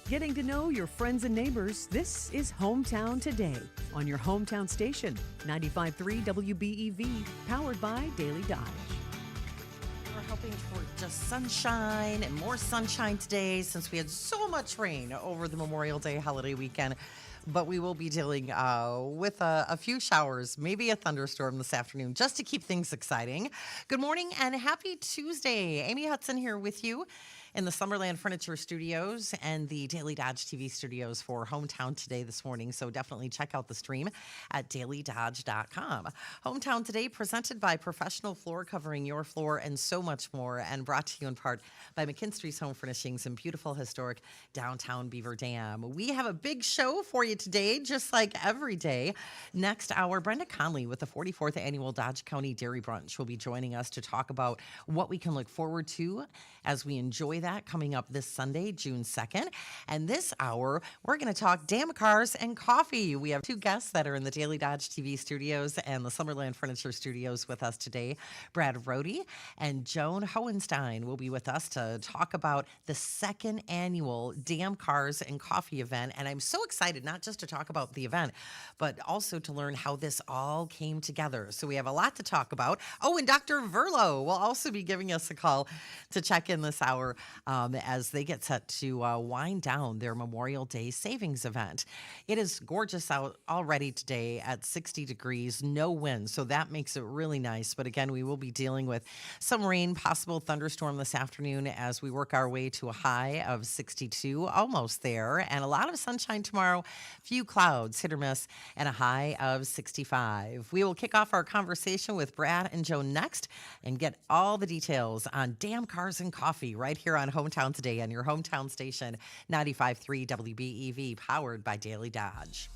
Getting to know your friends and neighbors, this is Hometown Today on your hometown station, 95.3 WBEV, powered by Daily Dodge. We're hoping for just sunshine and more sunshine today since we had so much rain over the Memorial Day holiday weekend. But we will be dealing with a few showers, maybe a thunderstorm this afternoon, just to keep things exciting. Good morning and happy Tuesday. Amy Hudson here with you in the Summerland Furniture Studios and the Daily Dodge TV studios for Hometown Today this morning. So definitely check out the stream at dailydodge.com. Hometown Today presented by Professional Floor Covering Your Floor and so much more, and brought to you in part by McKinstry's Home Furnishings in beautiful historic downtown Beaver Dam. We have a big show for you today, just like every day. Next hour, Brenda Conley with the 44th Annual Dodge County Dairy Brunch will be joining us to talk about what we can look forward to as we enjoy that coming up this Sunday, June 2nd. And this hour, we're going to talk damn cars and coffee. We have two guests that are in the Daily Dodge TV studios and the Summerland Furniture studios with us today. Brad Rohde and Joan Hohenstein will be with us to talk about the second annual Damn Cars and Coffee event. And I'm so excited, not just to talk about the event, but also to learn how this all came together. So we have a lot to talk about. Oh, and Dr. Verlo will also be giving us a call to check in this hour as they get set to wind down their Memorial Day savings event. It is gorgeous out already today at 60 degrees, no wind, so that makes it really nice. But again, we will be dealing with some rain, possible thunderstorm this afternoon as we work our way to a high of 62, almost there, and a lot of sunshine tomorrow, few clouds, hit or miss, and a high of 65. We will kick off our conversation with Brad and Joan next and get all the details on Damn Cars and Coffee right here on Hometown Today on your hometown station, 95.3 WBEV, powered by Daily Dodge.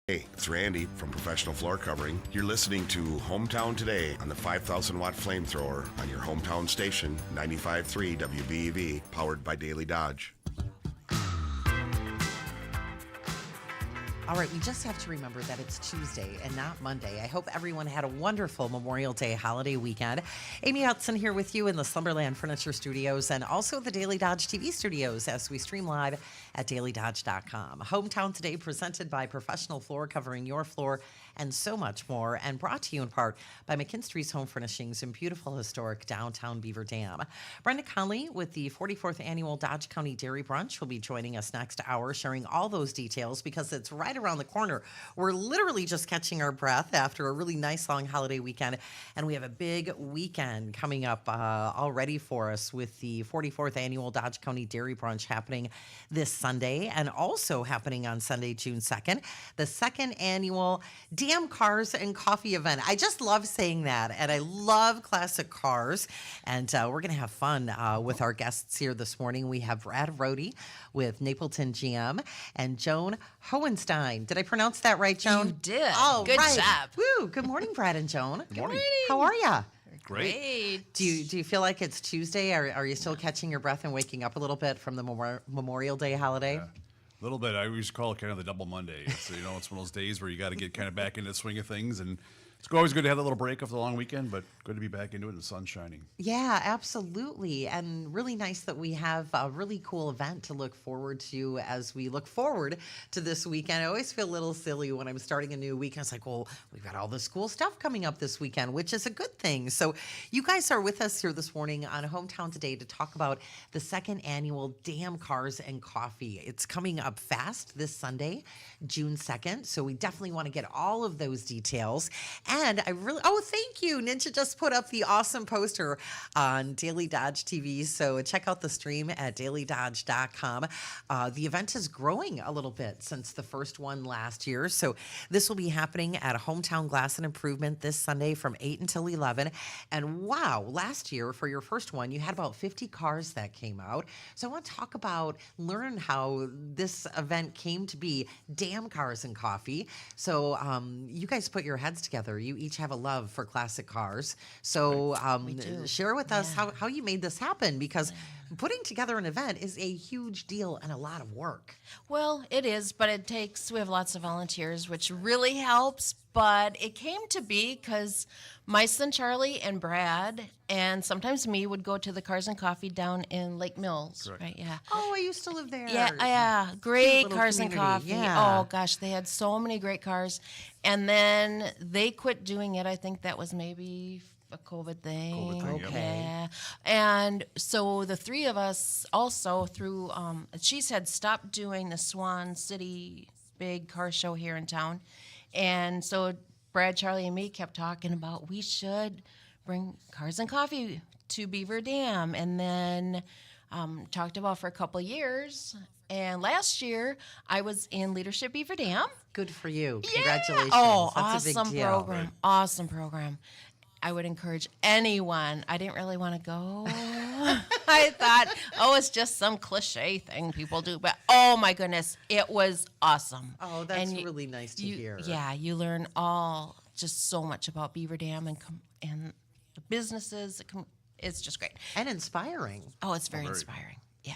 Hey, it's Randy from Professional Floor Covering. You're listening to Hometown Today on the 5,000 watt flamethrower on your hometown station, 95.3 WBEV, powered by Daily Dodge. All right, we just have to remember that it's Tuesday and not Monday. I hope everyone had a wonderful Memorial Day holiday weekend. Amy Hudson here with you in the Slumberland Furniture Studios and also the Daily Dodge TV studios as we stream live at dailydodge.com. Hometown Today presented by Professional Floor Covering your floor and so much more, and brought to you in part by McKinstry's Home Furnishings in beautiful historic downtown Beaver Dam. Brenda Conley with the 44th Annual Dodge County Dairy Brunch will be joining us next hour, sharing all those details because it's right around the corner. We're literally just catching our breath after a really nice long holiday weekend, and we have a big weekend coming up already for us with the 44th Annual Dodge County Dairy Brunch happening this Sunday and also happening on Sunday, June 2nd, the second annual Damn Cars and Coffee event. I just love saying that, and I love classic cars, and we're going to have fun with our guests here this morning. We have Brad Rohde with Napleton GM and Joan Hohenstein. Did I pronounce that right, Joan? You did. Oh, good right. job. Woo. Good morning, Brad and Joan. Good morning. How are you? Great. Do you feel like it's Tuesday? Are you still catching your breath and waking up a little bit from the Memorial Day holiday? Yeah. A little bit. I always call it kind of the double Monday. It's, it's one of those days where you got to get kind of back into the swing of things, and it's always good to have that little break after the long weekend, but good to be back into it and the sun's shining. Yeah, absolutely. And really nice that we have a really cool event to look forward to as we look forward to this weekend. I always feel a little silly when I'm starting a new weekend. It's like, well, we've got all this cool stuff coming up this weekend, which is a good thing. So you guys are with us here this morning on Hometown Today to talk about the second annual Damn Cars and Coffee. It's coming up fast this Sunday, June 2nd. So we definitely want to get all of those details. And thank you. Ninja just put up the awesome poster on Daily Dodge TV. So check out the stream at dailydodge.com. The event is growing a little bit since the first one last year. So this will be happening at a Hometown Glass and Improvement this Sunday from 8 until 11. And wow, last year for your first one, you had about 50 cars that came out. So I want to learn how this event came to be, Damn Cars and Coffee. So you guys put your heads together. You each have a love for classic cars. So share with us how you made this happen, because putting together an event is a huge deal and a lot of work. Well, it is, but we have lots of volunteers, which really helps. But it came to be because my son Charlie and Brad, and sometimes me, would go to the Cars and Coffee down in Lake Mills. Correct. Right? Yeah. Oh, I used to live there. Yeah. Great little Cars and community. Coffee. Yeah. Oh gosh, they had so many great cars, and then they quit doing it. I think that was maybe a COVID thing. yep. Okay. Yeah. And so the three of us also through, she's had stopped doing the Swan City big car show here in town. And so Brad, Charlie, and me kept talking about we should bring Cars and Coffee to Beaver Dam. And then talked about for a couple of years. And last year, I was in Leadership Beaver Dam. Good for you. Yeah. Congratulations. Oh, That's a big awesome deal. program. Right. Awesome program. I would encourage anyone. I didn't really want to go. I thought, it's just some cliche thing people do. But oh my goodness, it was awesome. Oh, that's And really nice to hear. Yeah, you learn just so much about Beaver Dam and the businesses. It's just great. And inspiring. Oh, it's very very. inspiring. Yeah.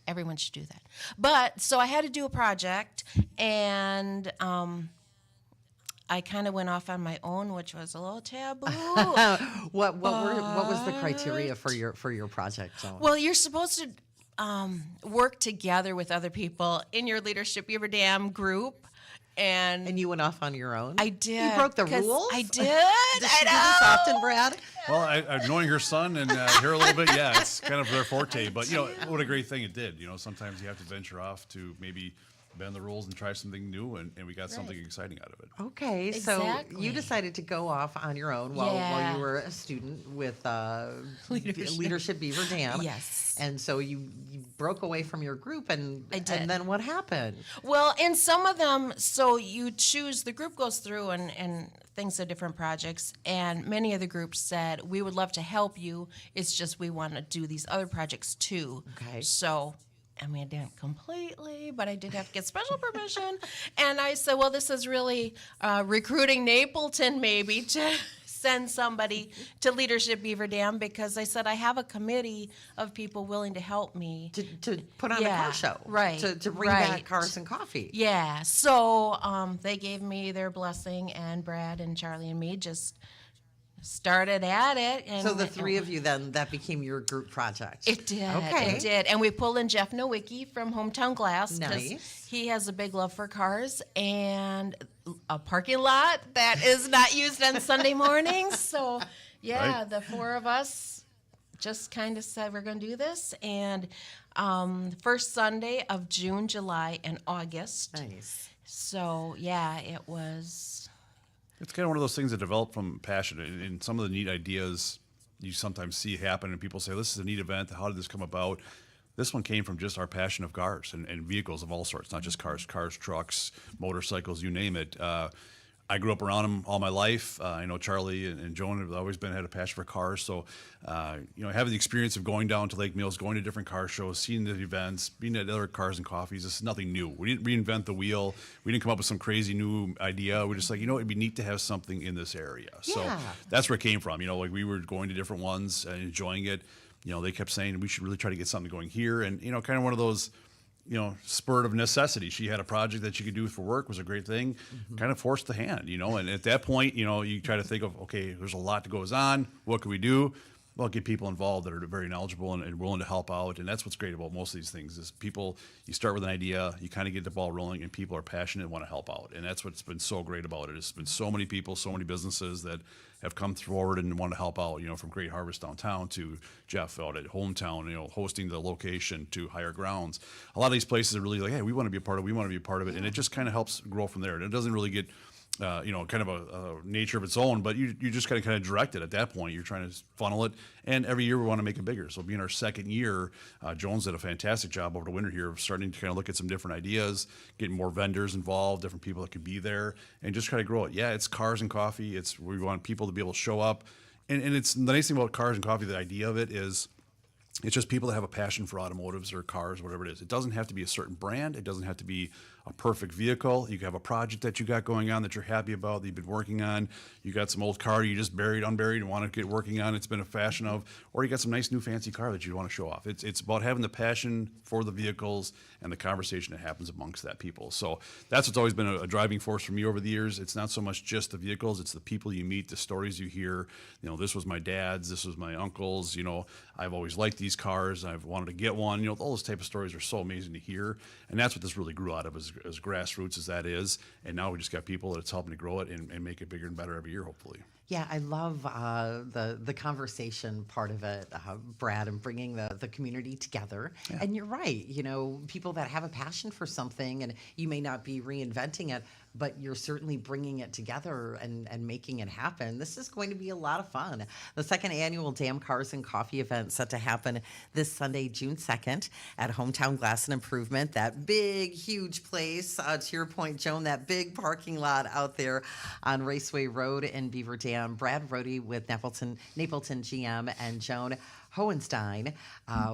Everyone should do that. But so I had to do a project, and I kind of went off on my own, which was a little taboo. What was the criteria for your project, Joan? Well, you're supposed to work together with other people in your Leadership Beaver Dam group. And you went off on your own? I did. You broke the 'cause rules? I did. Does she do this often, Brad? Well, I knowing her son and here a little bit, yeah, it's kind of their forte. But, what a great thing it did. Sometimes you have to venture off to maybe bend the rules and try something new, and we got something exciting out of it. Okay, so Exactly. you decided to go off on your own while you were a student with Leadership Beaver Dam. Yes. And so you broke away from your group, and I did. And then what happened? Well, in some of them, so you choose, the group goes through and thinks of different projects, and many of the groups said, we would love to help you, it's just we want to do these other projects too. Okay. So I mean, I didn't completely, but I did have to get special permission. And I said, well, this is really recruiting Napleton maybe to send somebody to Leadership Beaver Dam, because I said I have a committee of people willing to help me. To put on a car show. Right. To bring back Cars and Coffee. Yeah. So they gave me their blessing, and Brad and Charlie and me just started at it. And So the three of you then, that became your group project. It did. Okay. It did. And we pulled in Jeff Nowicki from Hometown Glass. 'Cause Nice. he has a big love for cars and a parking lot that is not used on Sunday mornings. So, yeah, Right. the four of us just kind of said we're going to do this. And first Sunday of June, July, and August. Nice. So, yeah, it was. It's kind of one of those things that develop from passion, and some of the neat ideas you sometimes see happen, and people say, this is a neat event. How did this come about? This one came from just our passion of cars and vehicles of all sorts, not just cars, trucks, motorcycles, you name it. I grew up around them all my life. I know Charlie and Joan have always had a passion for cars. So, having the experience of going down to Lake Mills, going to different car shows, seeing the events, being at other Cars and Coffees, this is nothing new. We didn't reinvent the wheel. We didn't come up with some crazy new idea. We're just like, it'd be neat to have something in this area. So Yeah. that's where it came from. We were going to different ones and enjoying it. They kept saying we should really try to get something going here. And, kind of one of those, spurt of necessity. She had a project that she could do for work, was a great thing, kind of forced the hand, and at that point, you try to think of, okay, there's a lot that goes on. What can we do? Well, get people involved that are very knowledgeable and willing to help out. And that's what's great about most of these things is people, you start with an idea, you kind of get the ball rolling, and people are passionate and want to help out. And that's what's been so great about it. It's been so many people, so many businesses that have come forward and want to help out, from Great Harvest downtown to Jeff out at Hometown, hosting the location to Higher Grounds. A lot of these places are really like, hey, we want to be a part of it. And it just kind of helps grow from there. And it doesn't really get kind of a nature of its own, but you just got to kind of direct it at that point. You're trying to funnel it, and every year we want to make it bigger. So being our second year, Jones did a fantastic job over the winter here of starting to kind of look at some different ideas, getting more vendors involved, different people that could be there, and just try to grow it. Yeah, it's Cars and Coffee. We want people to be able to show up, and it's the nice thing about Cars and Coffee. The idea of it is, it's just people that have a passion for automotives or cars, whatever it is. It doesn't have to be a certain brand. It doesn't have to be a perfect vehicle. You can have a project that you got going on that you're happy about, that you've been working on. You got some old car you just unburied, and want to get working on. It's been a fashion of, or you got some nice new fancy car that you want to show off. It's about having the passion for the vehicles and the conversation that happens amongst that people. So that's what's always been a driving force for me over the years. It's not so much just the vehicles. It's the people you meet, the stories you hear. This was my dad's, this was my uncle's. I've always liked these cars. I've wanted to get one. All those type of stories are so amazing to hear. And that's what this really grew out of, as grassroots as that is. And now we just got people that's helping to grow it and make it bigger and better every year, hopefully. Yeah, I love the conversation part of it, Brad, and bringing the community together. Yeah. And you're right, people that have a passion for something, and you may not be reinventing it, but you're certainly bringing it together and making it happen. This is going to be a lot of fun. The second annual Dam Cars and Coffee event set to happen this Sunday, June 2nd at Hometown Glass and Improvement, that big, huge place. To your point, Joan, that big parking lot out there on Raceway Road in Beaver Dam. Brad Rohde with Napleton GM and Joan Hohenstein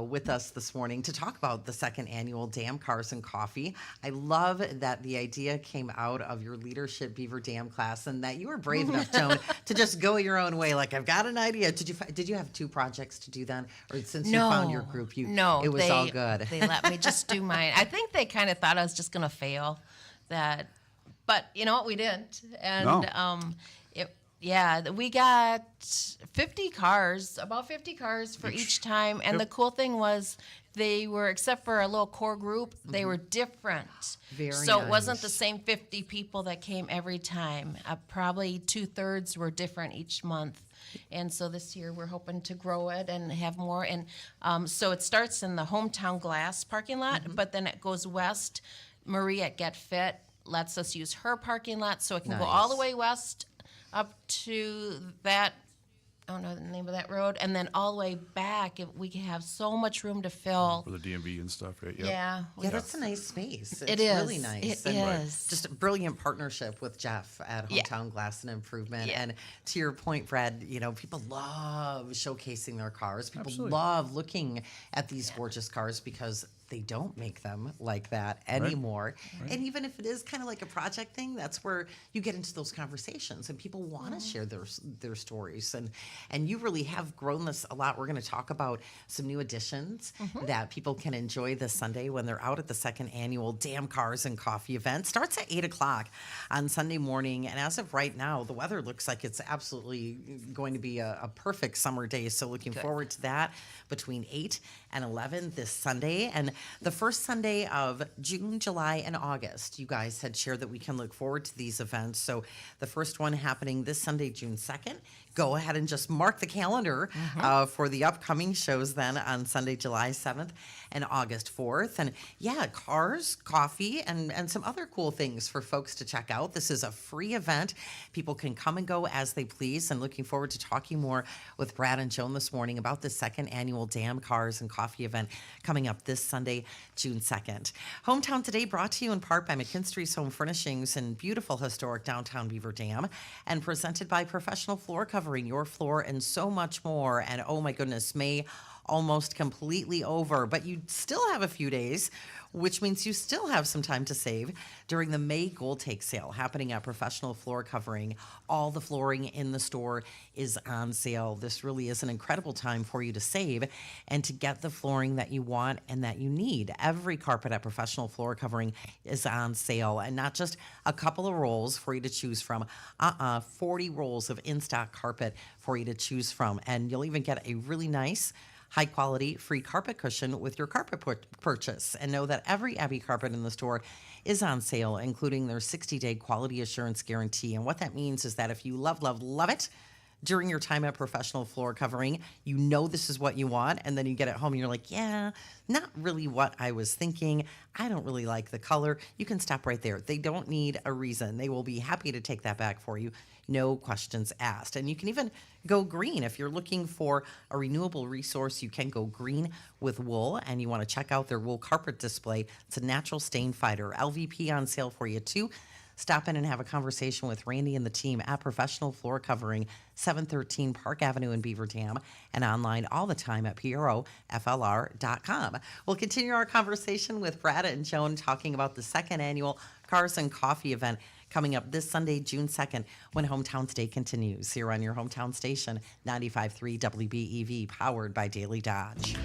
with us this morning to talk about the second annual Dam Cars and Coffee. I love that the idea came out of your Leadership Beaver Dam class, and that you were brave enough, Joan, to just go your own way. Like, I've got an idea. Did you have two projects to do then, or since you found your group, it was all good? They let me just do mine. I think they kind of thought I was just going to fail that, but you know what, we didn't. And No. Yeah, we got 50 cars, about 50 cars for each time. And the cool thing was they were, except for a little core group, they were different. Very So it wasn't nice. the same 50 people that came every time. Probably 2/3 were different each month. And so this year we're hoping to grow it and have more. And so it starts in the Hometown Glass parking lot, but then it goes west. Marie at Get Fit lets us use her parking lot, so it can go all the Nice. way west up to that, I don't know the name of that road, and then all the way back. We can have so much room to fill. For the DMV and stuff, right? Yep. Yeah. Yeah, that's a nice space. It It's is. really nice. It And is. just a brilliant partnership with Jeff at Yeah. Hometown Glass and Improvement. Yeah. And to your point, Brad, people love showcasing their cars. People Absolutely. love looking at these gorgeous cars because they don't make them like that anymore. And even if it is kind of like a project thing, that's where you get into those conversations and people want to share their stories. And you really have grown this a lot. We're going to talk about some new additions that people can enjoy this Sunday when they're out at the second annual Damn Cars and Coffee event. Starts at 8 o'clock on Sunday morning. And as of right now, the weather looks like it's absolutely going to be a perfect summer day. So looking forward to that between 8 and 11 this Sunday. And the first Sunday of June, July, and August, you guys had shared that we can look forward to these events. So the first one happening this Sunday, June 2nd. Go ahead and just mark the calendar for the upcoming shows then on Sunday, July 7th and August 4th. And yeah, cars, coffee, and some other cool things for folks to check out. This is a free event. People can come and go as they please. And looking forward to talking more with Brad and Joan this morning about the second annual Damn Cars and Coffee event coming up this Sunday, June 2nd. Hometown Today brought to you in part by McKinstry's Home Furnishings in beautiful historic downtown Beaver Dam and presented by Professional Floor Covering your floor and so much more. And oh my goodness, May almost completely over, but you still have a few days, which means you still have some time to save during the May Gold Take sale happening at Professional Floor Covering. All the flooring in the store is on sale. This really is an incredible time for you to save and to get the flooring that you want and that you need. Every carpet at Professional Floor Covering is on sale, and not just a couple of rolls for you to choose from. 40 rolls of in-stock carpet for you to choose from, and you'll even get a really nice high quality free carpet cushion with your carpet purchase. And know that every Abbey carpet in the store is on sale, including their 60-day quality assurance guarantee. And what that means is that if you love it during your time at Professional Floor Covering, you know this is what you want, and then you get it home and you're like, yeah, not really what I was thinking. I don't really like the color. You can stop right there. They don't need a reason. They will be happy to take that back for you. No questions asked. And you can even go green. If you're looking for a renewable resource, you can go green with wool, and you want to check out their wool carpet display. It's a natural stain fighter. LVP on sale for you too. Stop in and have a conversation with Randy and the team at Professional Floor Covering, 713 Park Avenue in Beaver Dam, and online all the time at PROFLR.com. We'll continue our conversation with Brad and Joan talking about the second annual Cars and Coffee event coming up this Sunday, June 2nd, when Hometown Today continues here on your hometown station, 95.3 WBEV, powered by Daily Dodge.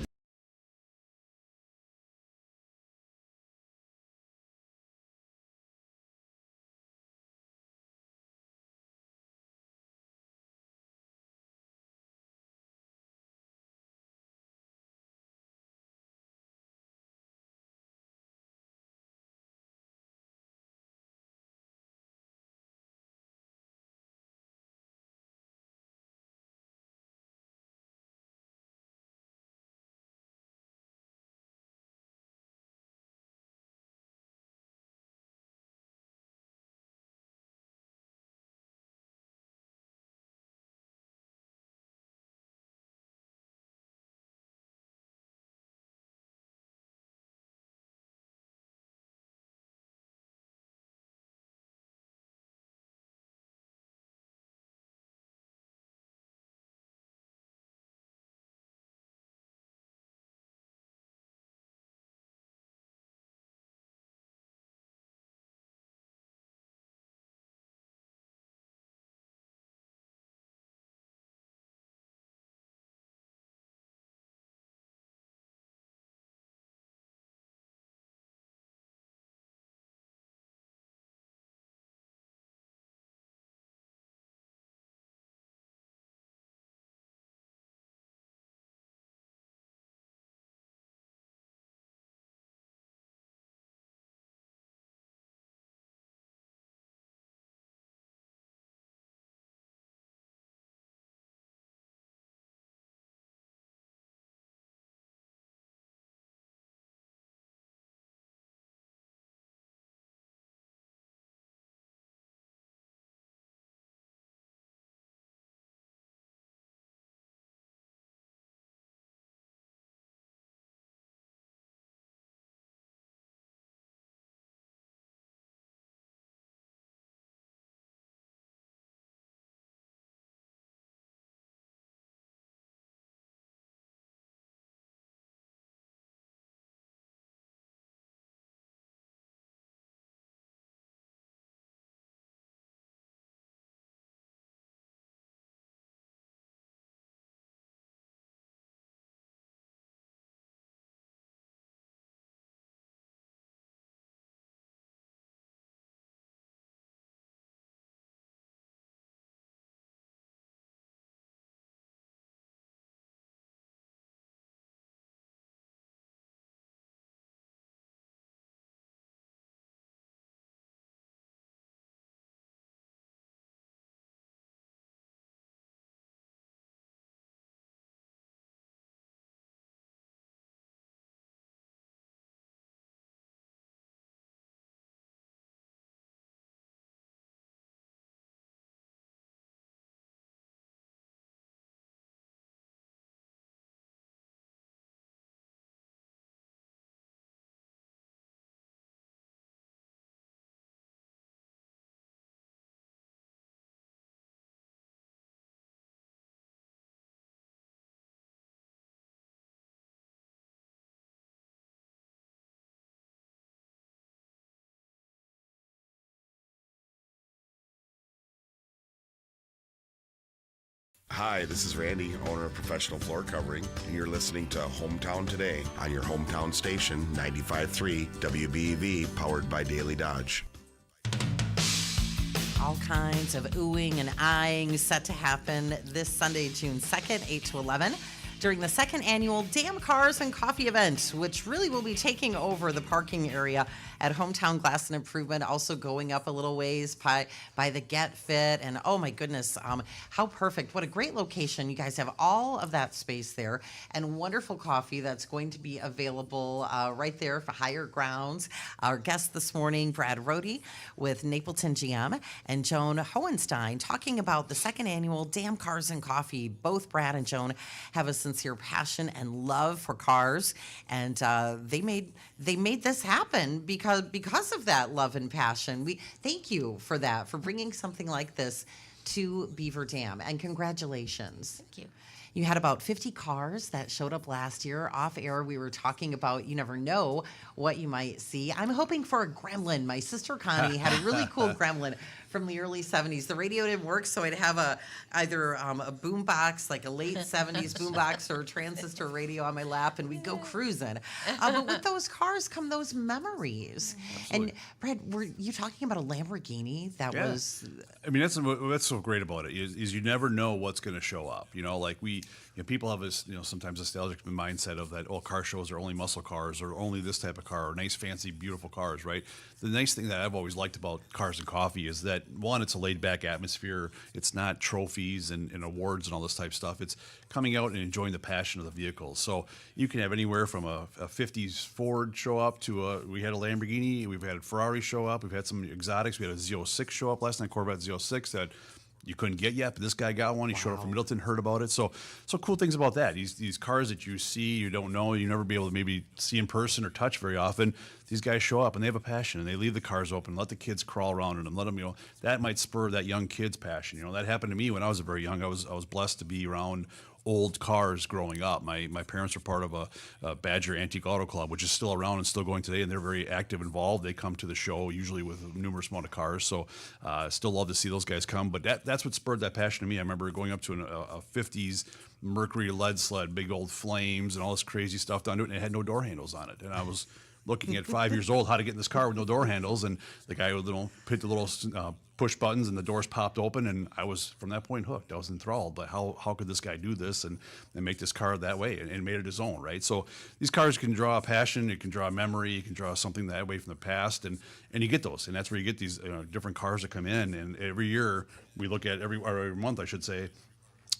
Hi, this is Randy, owner of Professional Floor Covering, and you're listening to Hometown Today on your hometown station, 95.3 WBEV, powered by Daily Dodge. All kinds of oohing and eyeing set to happen this Sunday, June 2nd, 8 to 11, during the second annual Damn Cars and Coffee event, which really will be taking over the parking area at Hometown Glass and Improvement, also going up a little ways by the Get Fit. And oh my goodness, how perfect. What a great location. You guys have all of that space there and wonderful coffee that's going to be available right there for higher grounds. Our guest this morning, Brad Rohde with Napleton GM, and Joan Hohenstein, talking about the second annual Damn Cars and Coffee. Both Brad and Joan have a sincere passion and love for cars, and they made this happen because of that love and passion. We thank you for that, for bringing something like this to Beaver Dam, and congratulations. Thank you. You had about 50 cars that showed up last year. Off air, we were talking about you never know what you might see. I'm hoping for a gremlin. My sister Connie had a really cool gremlin from the early 70s. The radio didn't work, so I'd have either a boom box, like a late 70s boom box, or a transistor radio on my lap, and we'd go cruising. But with those cars come those memories. Absolutely. And Brad, were you talking about a Lamborghini that was... I mean, that's so great about it is you never know what's going to show up. You know, like people have this, sometimes nostalgic mindset of that, car shows are only muscle cars or only this type of car or nice, fancy, beautiful cars, right? The nice thing that I've always liked about Cars and Coffee is that, one, it's a laid-back atmosphere. It's not trophies and awards and all this type of stuff. It's coming out and enjoying the passion of the vehicles. So you can have anywhere from a 50s Ford show up to we had a Lamborghini, we've had a Ferrari show up, we've had some exotics, we had a Z06 show up last night, Corvette Z06 that you couldn't get yet, but this guy got one. He showed up from Middleton, heard about it. So cool things about that. These cars that you see, you don't know, you never be able to maybe see in person or touch very often. These guys show up and they have a passion, and they leave the cars open, let the kids crawl around in them, let them, that might spur that young kid's passion. That happened to me when I was very young. I was blessed to be around old cars growing up. My parents were part of a Badger Antique Auto Club, which is still around and still going today, and they're very active, involved. They come to the show usually with a numerous amount of cars, so still love to see those guys come. But that's what spurred that passion in me. I remember going up to a 50s Mercury lead sled, big old flames and all this crazy stuff down to it, and it had no door handles on it. And I was looking at 5 years old how to get in this car with no door handles, and the guy would hit the little push buttons and the doors popped open, and I was from that point hooked. I was enthralled. But how could this guy do this and make this car that way and made it his own, right? So these cars can draw a passion, it can draw a memory, you can draw something that way from the past, and you get those, and that's where you get these different cars that come in. And every year we look at every month, I should say,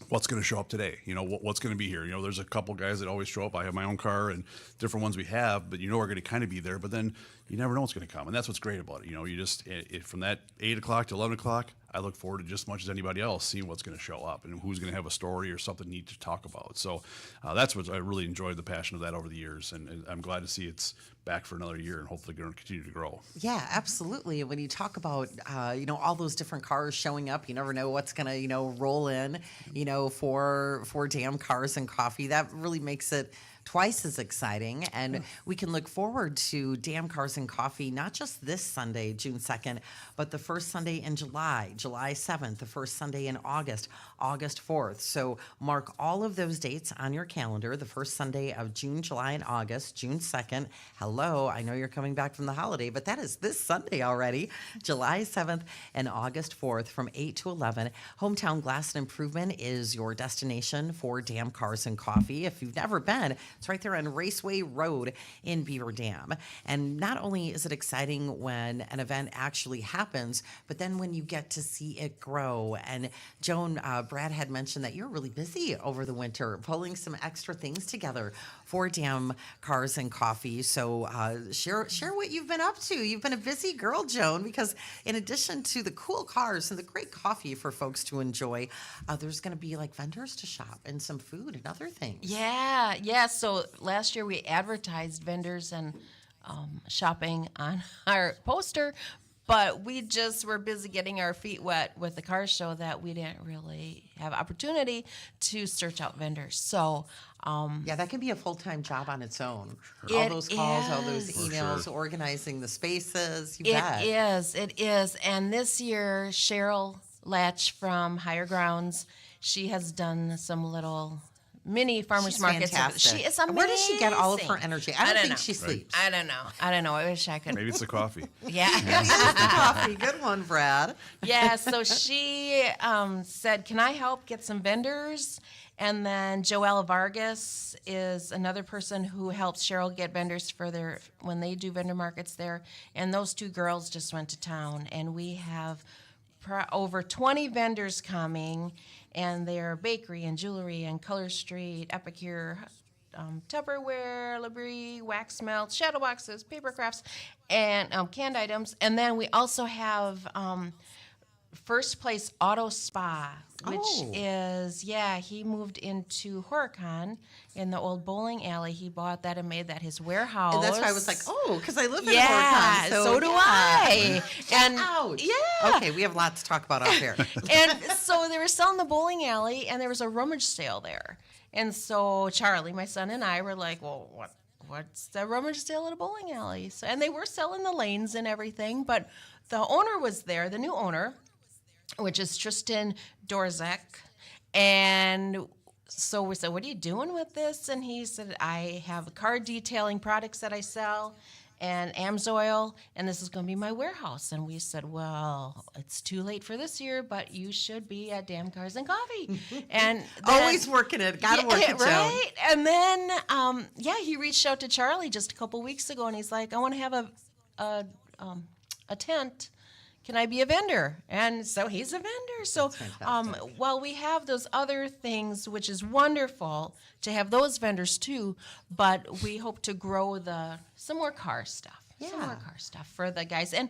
what's going to show up today? What's going to be here? There's a couple guys that always show up. I have my own car and different ones we have, but are going to kind of be there. But then you never know what's going to come, and that's what's great about it. You just from that 8 o'clock to 11 o'clock, I look forward to just as much as anybody else seeing what's going to show up and who's going to have a story or something neat to talk about. So that's what I really enjoyed, the passion of that over the years, and I'm glad to see it's back for another year and hopefully going to continue to grow. Yeah, absolutely. When you talk about all those different cars showing up, you never know what's going to roll in for Damn Cars and Coffee. That really makes it twice as exciting, and we can look forward to Damn Cars and Coffee not just this Sunday, June 2nd, but the first Sunday in July 7th, the first Sunday in August 4th. So mark all of those dates on your calendar. The first Sunday of June, July, and August, June 2nd. Hello, I know you're coming back from the holiday, but that is this Sunday already, July 7th and August 4th from 8 to 11. Hometown Glass and Improvement is your destination for Damn Cars and Coffee. If you've never been, it's right there on Raceway Road in Beaver Dam. And not only is it exciting when an event actually happens, but then when you get to see it grow. And Joan, Brad had mentioned that you're really busy over the winter, pulling some extra things together for Damn Cars and Coffee. So share what you've been up to. You've been a busy girl, Joan, because in addition to the cool cars and the great coffee for folks to enjoy, there's going to be like vendors to shop and some food and other things. Yeah. So last year we advertised vendors and shopping on our poster, but we just were busy getting our feet wet with the car show that we didn't really have opportunity to search out vendors. So yeah, that can be a full-time job on its own. All those calls, all those emails, organizing the spaces. You bet. It is. And this year, Cheryl Latch from Higher Grounds. She has done some little mini farmers She's markets. fantastic. She is amazing. Where does she get all of her energy? I don't think know. she sleeps. I don't know. I wish I could. Maybe it's the coffee. Yeah. Coffee, good one, Brad. Yeah, so she said, can I help get some vendors? And then Joella Vargas is another person who helps Cheryl get vendors for when they do vendor markets there. And those two girls just went to town. And we have over 20 vendors coming. And they're bakery and jewelry and Color Street, Epicure, Tupperware, Labrie, wax melts, shadow boxes, paper crafts, and canned items. And then we also have First Place Auto Spa, which is, he moved into Horicon in the old bowling alley. He bought that and made that his warehouse. And that's why I was like, because I live in yeah, Horicon. So do I. And out. yeah. Okay, we have lots to talk about out there. And so they were selling the bowling alley, and there was a rummage sale there. And so Charlie, my son, and I were like, well, what's the rummage sale at a bowling alley? So, and they were selling the lanes and everything, but the owner was there, the new owner, which is Tristan Dorzek. And so we said, what are you doing with this? And he said, I have car detailing products that I sell and AMSOIL, and this is going to be my warehouse. And we said, well, it's too late for this year, but you should be at Damn Cars and Coffee. And then, Always working it. Got to work it, Joan. right? And then, he reached out to Charlie just a couple weeks ago, and he's like, I want to have a tent. Can I be a vendor? And so he's a vendor. So while we have those other things, which is wonderful to have those vendors too, but we hope to grow some more car stuff. Yeah. Some more car stuff for the guys. And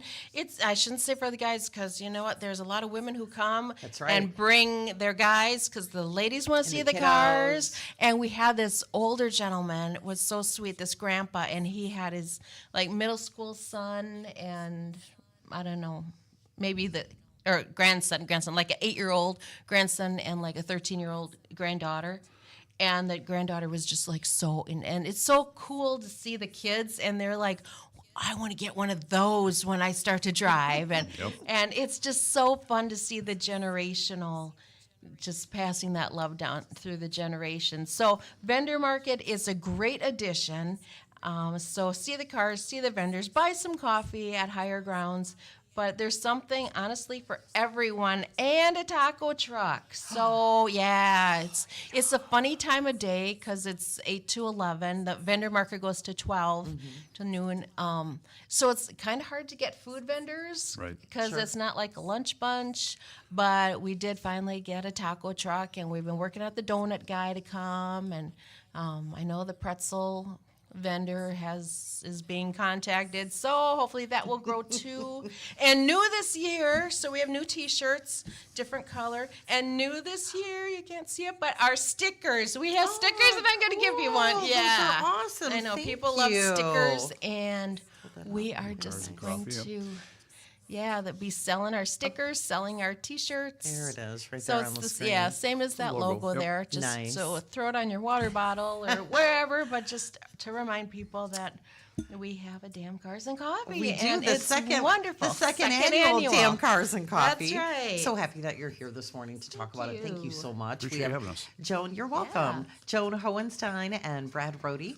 I shouldn't say for the guys, because you know what? There's a lot of women who come That's right. and bring their guys because the ladies want to see the the kiddos. cars. And we had this older gentleman, it was so sweet, this grandpa, and he had his middle school son and I don't know, maybe grandson, like an 8-year-old grandson and like a 13-year-old granddaughter. And the granddaughter was just and it's so cool to see the kids, and they're like, I want to get one of those when I start to drive. And and it's just so fun to see the generational, just passing that love down through the generations. So vendor market is a great addition. So see the cars, see the vendors, buy some coffee at Higher Grounds. But there's something, honestly, for everyone, and a taco truck. So, yeah, it's a funny time of day because it's 8 to 11. The vendor market goes to 12 to noon. So it's kind of hard to get food vendors because it's not like a lunch bunch. But we did finally get a taco truck, and we've been working at the donut guy to come. And I know the pretzel vendor is being contacted, so hopefully that will grow too. And new this year, so we have new t-shirts, different color, and new this year, you can't see it, but our stickers. We have stickers, and I'm going to give you one. Those Yeah, are awesome. I know Thank people love you. stickers, and we are just and going coffee, to be selling our stickers, selling our t-shirts. There it is, right So there on the screen. yeah, same as that logo Yep. there. Just Nice. so throw it on your water bottle or wherever, but just to remind people that we have a Damn Cars and Coffee. We do. And The it's second, wonderful. The second annual Damn Cars and Coffee. That's right. So happy that you're here this morning to talk about it. Thank you so much. Appreciate having us. Joan, you're welcome. Joan Hohenstein and Brad Rohde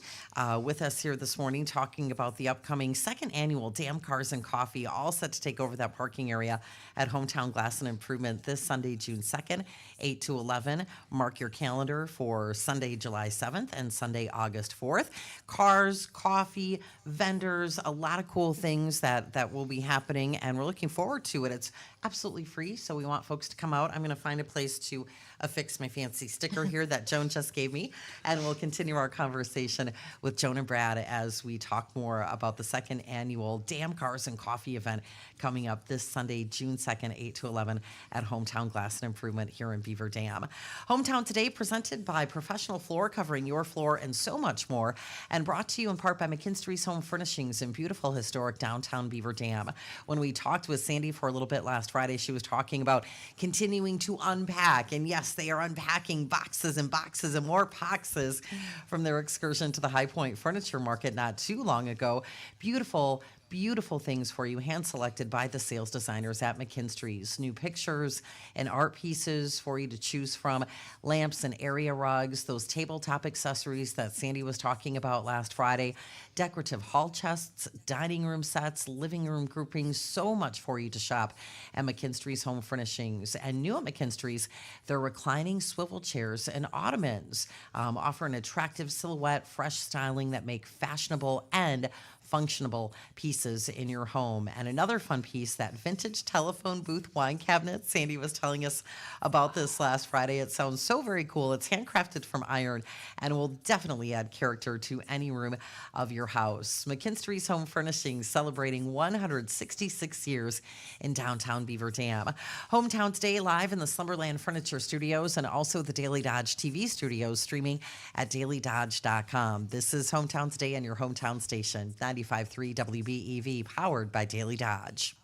with us here this morning talking about the upcoming second annual Damn Cars and Coffee, all set to take over that parking area at Hometown Glass and Improvement this Sunday, June 2nd, 8 to 11. Mark your calendar for Sunday, July 7th and Sunday, August 4th. Cars, coffee, vendors, a lot of cool things that will be happening, and we're looking forward to it. It's absolutely free, so we want folks to come out. I'm going to find a place to affix my fancy sticker here that Joan just gave me, and we'll continue our conversation with Joan and Brad as we talk more about the second annual Damn Cars and Coffee event coming up this Sunday, June 2nd, 8 to 11 at Hometown Glass and Improvement here in Beaver Dam. Hometown Today presented by Professional Floor, covering your floor and so much more, and brought to you in part by McKinstry's Home Furnishings in beautiful historic downtown Beaver Dam. When we talked with Sandy for a little bit last Friday, she was talking about continuing to unpack, and yes, they are unpacking boxes and boxes and more boxes from their excursion to the High Point Furniture Market not too long ago. Beautiful beautiful things for you, hand selected by the sales designers at McKinstry's. New pictures and art pieces for you to choose from, lamps and area rugs, those tabletop accessories that Sandy was talking about last Friday, decorative hall chests, dining room sets, living room groupings, so much for you to shop at McKinstry's Home Furnishings. And new at McKinstry's, their reclining swivel chairs and ottomans offer an attractive silhouette, fresh styling that make fashionable and functional pieces in your home. And another fun piece, that vintage telephone booth wine cabinet. Sandy was telling us about this last Friday. It sounds so very cool. It's handcrafted from iron and will definitely add character to any room of your house. McKinstry's Home Furnishings, celebrating 166 years in downtown Beaver Dam. Hometown Today live in the Slumberland Furniture Studios and also the Daily Dodge TV studios, streaming at dailydodge.com. This is Hometown Today on your hometown station, 95.3 WBEV, powered by Daily Dodge.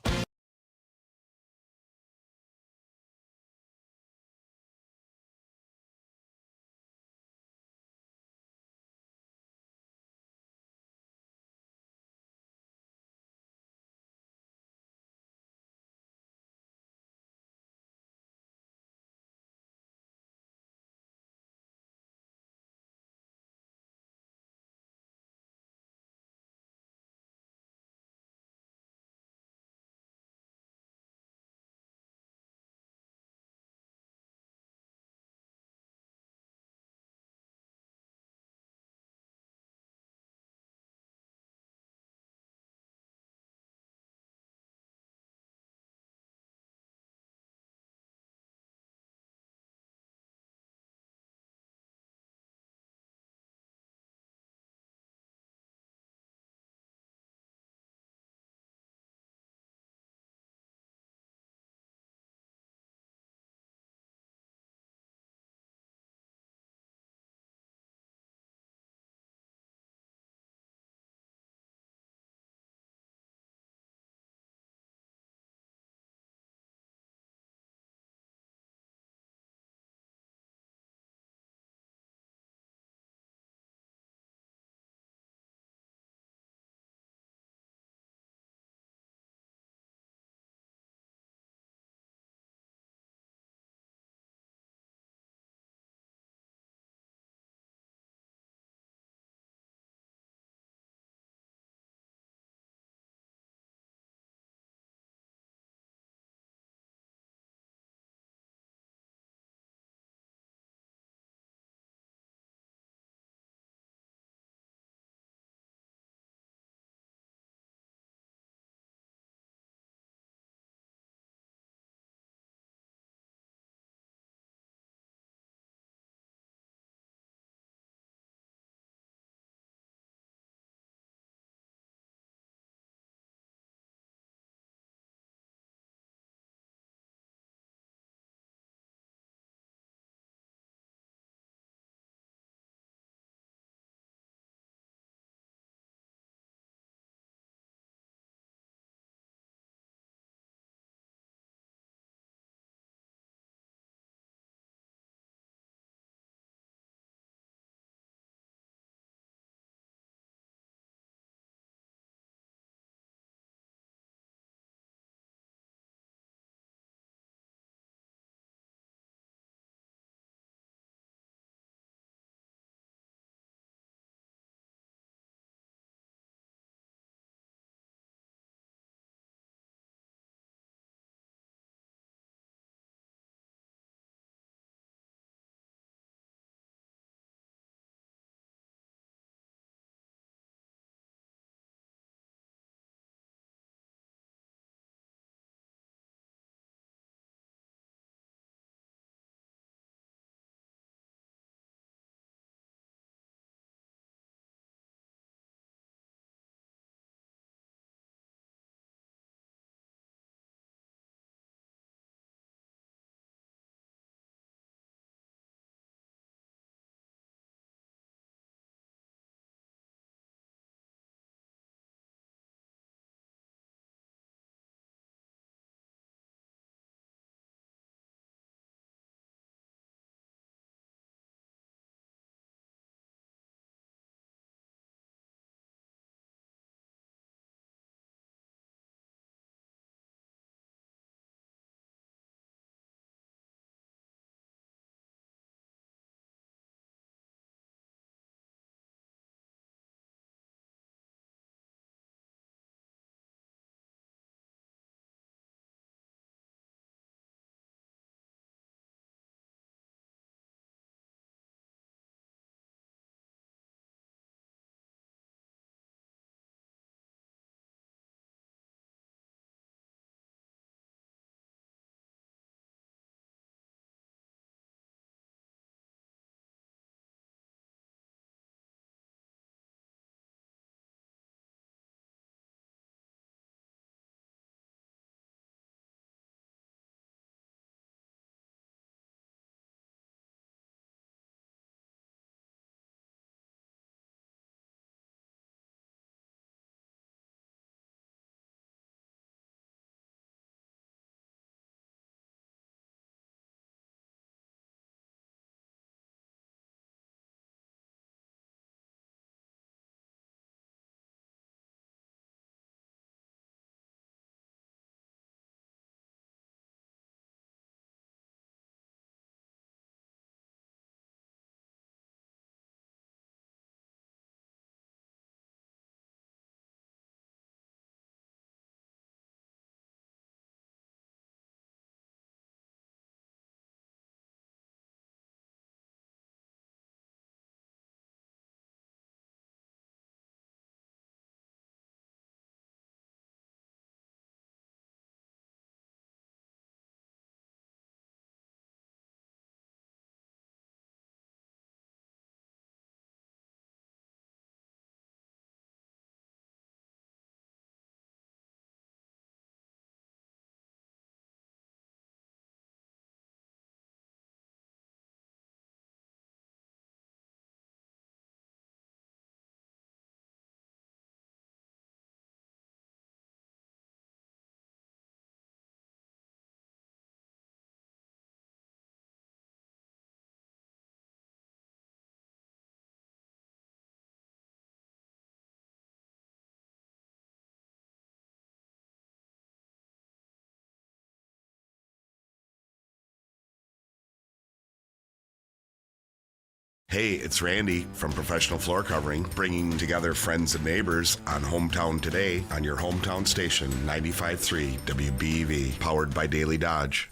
Hey, it's Randy from Professional Floor Covering, bringing together friends and neighbors on Hometown Today on your hometown station, 95.3 WBEV, powered by Daily Dodge.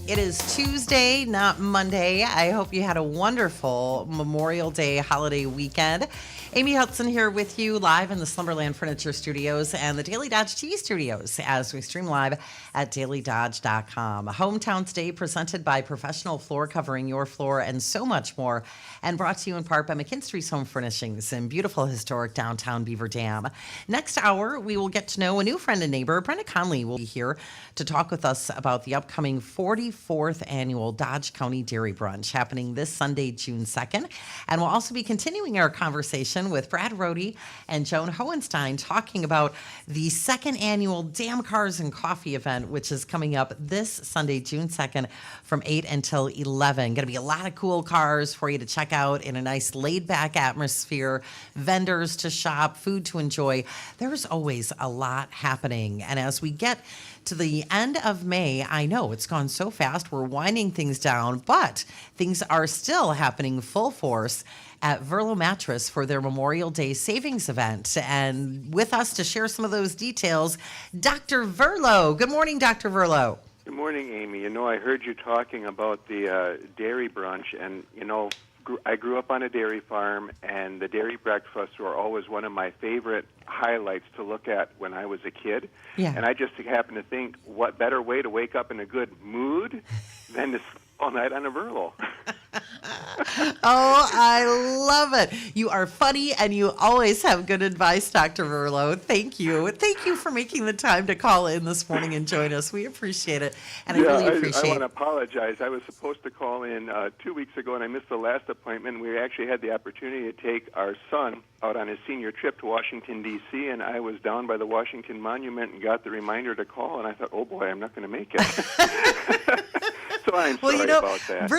It is Tuesday, not Monday. I hope you had a wonderful Memorial Day holiday weekend. Amy Hudson here with you live in the Slumberland Furniture Studios and the Daily Dodge TV studios as we stream live at dailydodge.com. Hometown Today presented by Professional Floor Covering, your floor, and so much more. And brought to you in part by McKinstry's Home Furnishings in beautiful historic downtown Beaver Dam. Next hour, we will get to know a new friend and neighbor. Brenda Conley will be here to talk with us about the upcoming 44th annual Dodge County Dairy Brunch happening this Sunday, June 2nd. And we'll also be continuing our conversation with Brad Rohde and Joan Hohenstein talking about the second annual Damn Cars and Coffee event, which is coming up this Sunday, June 2nd from 8 until 11. Going to be a lot of cool cars for you to check out in a nice laid-back atmosphere, vendors to shop, food to enjoy. There's always a lot happening. And as we get to the end of May, I know it's gone so fast, we're winding things down, but things are still happening full force at Verlo Mattress for their Memorial Day savings event. And with us to share some of those details, Dr. Verlo. Good morning, Dr. Verlo. Good morning, Amy. You know, I heard you talking about the dairy brunch, and, you know, I grew up on a dairy farm, and the dairy breakfasts were always one of my favorite highlights to look at when I was a kid. Yeah. And I just happened to think, what better way to wake up in a good mood than to sleep all night on a Verlo? Oh, I love it. You are funny, and you always have good advice, Dr. Verlo. Thank you. Thank you for making the time to call in this morning and join us. We appreciate it, and I really appreciate I want to apologize. I was supposed to call in 2 weeks ago, and I missed the last appointment. We actually had the opportunity to take our son out on his senior trip to Washington, D.C., and I was down by the Washington Monument and got the reminder to call, and I thought, oh, boy, I'm not going to make it. So I'm sorry about that.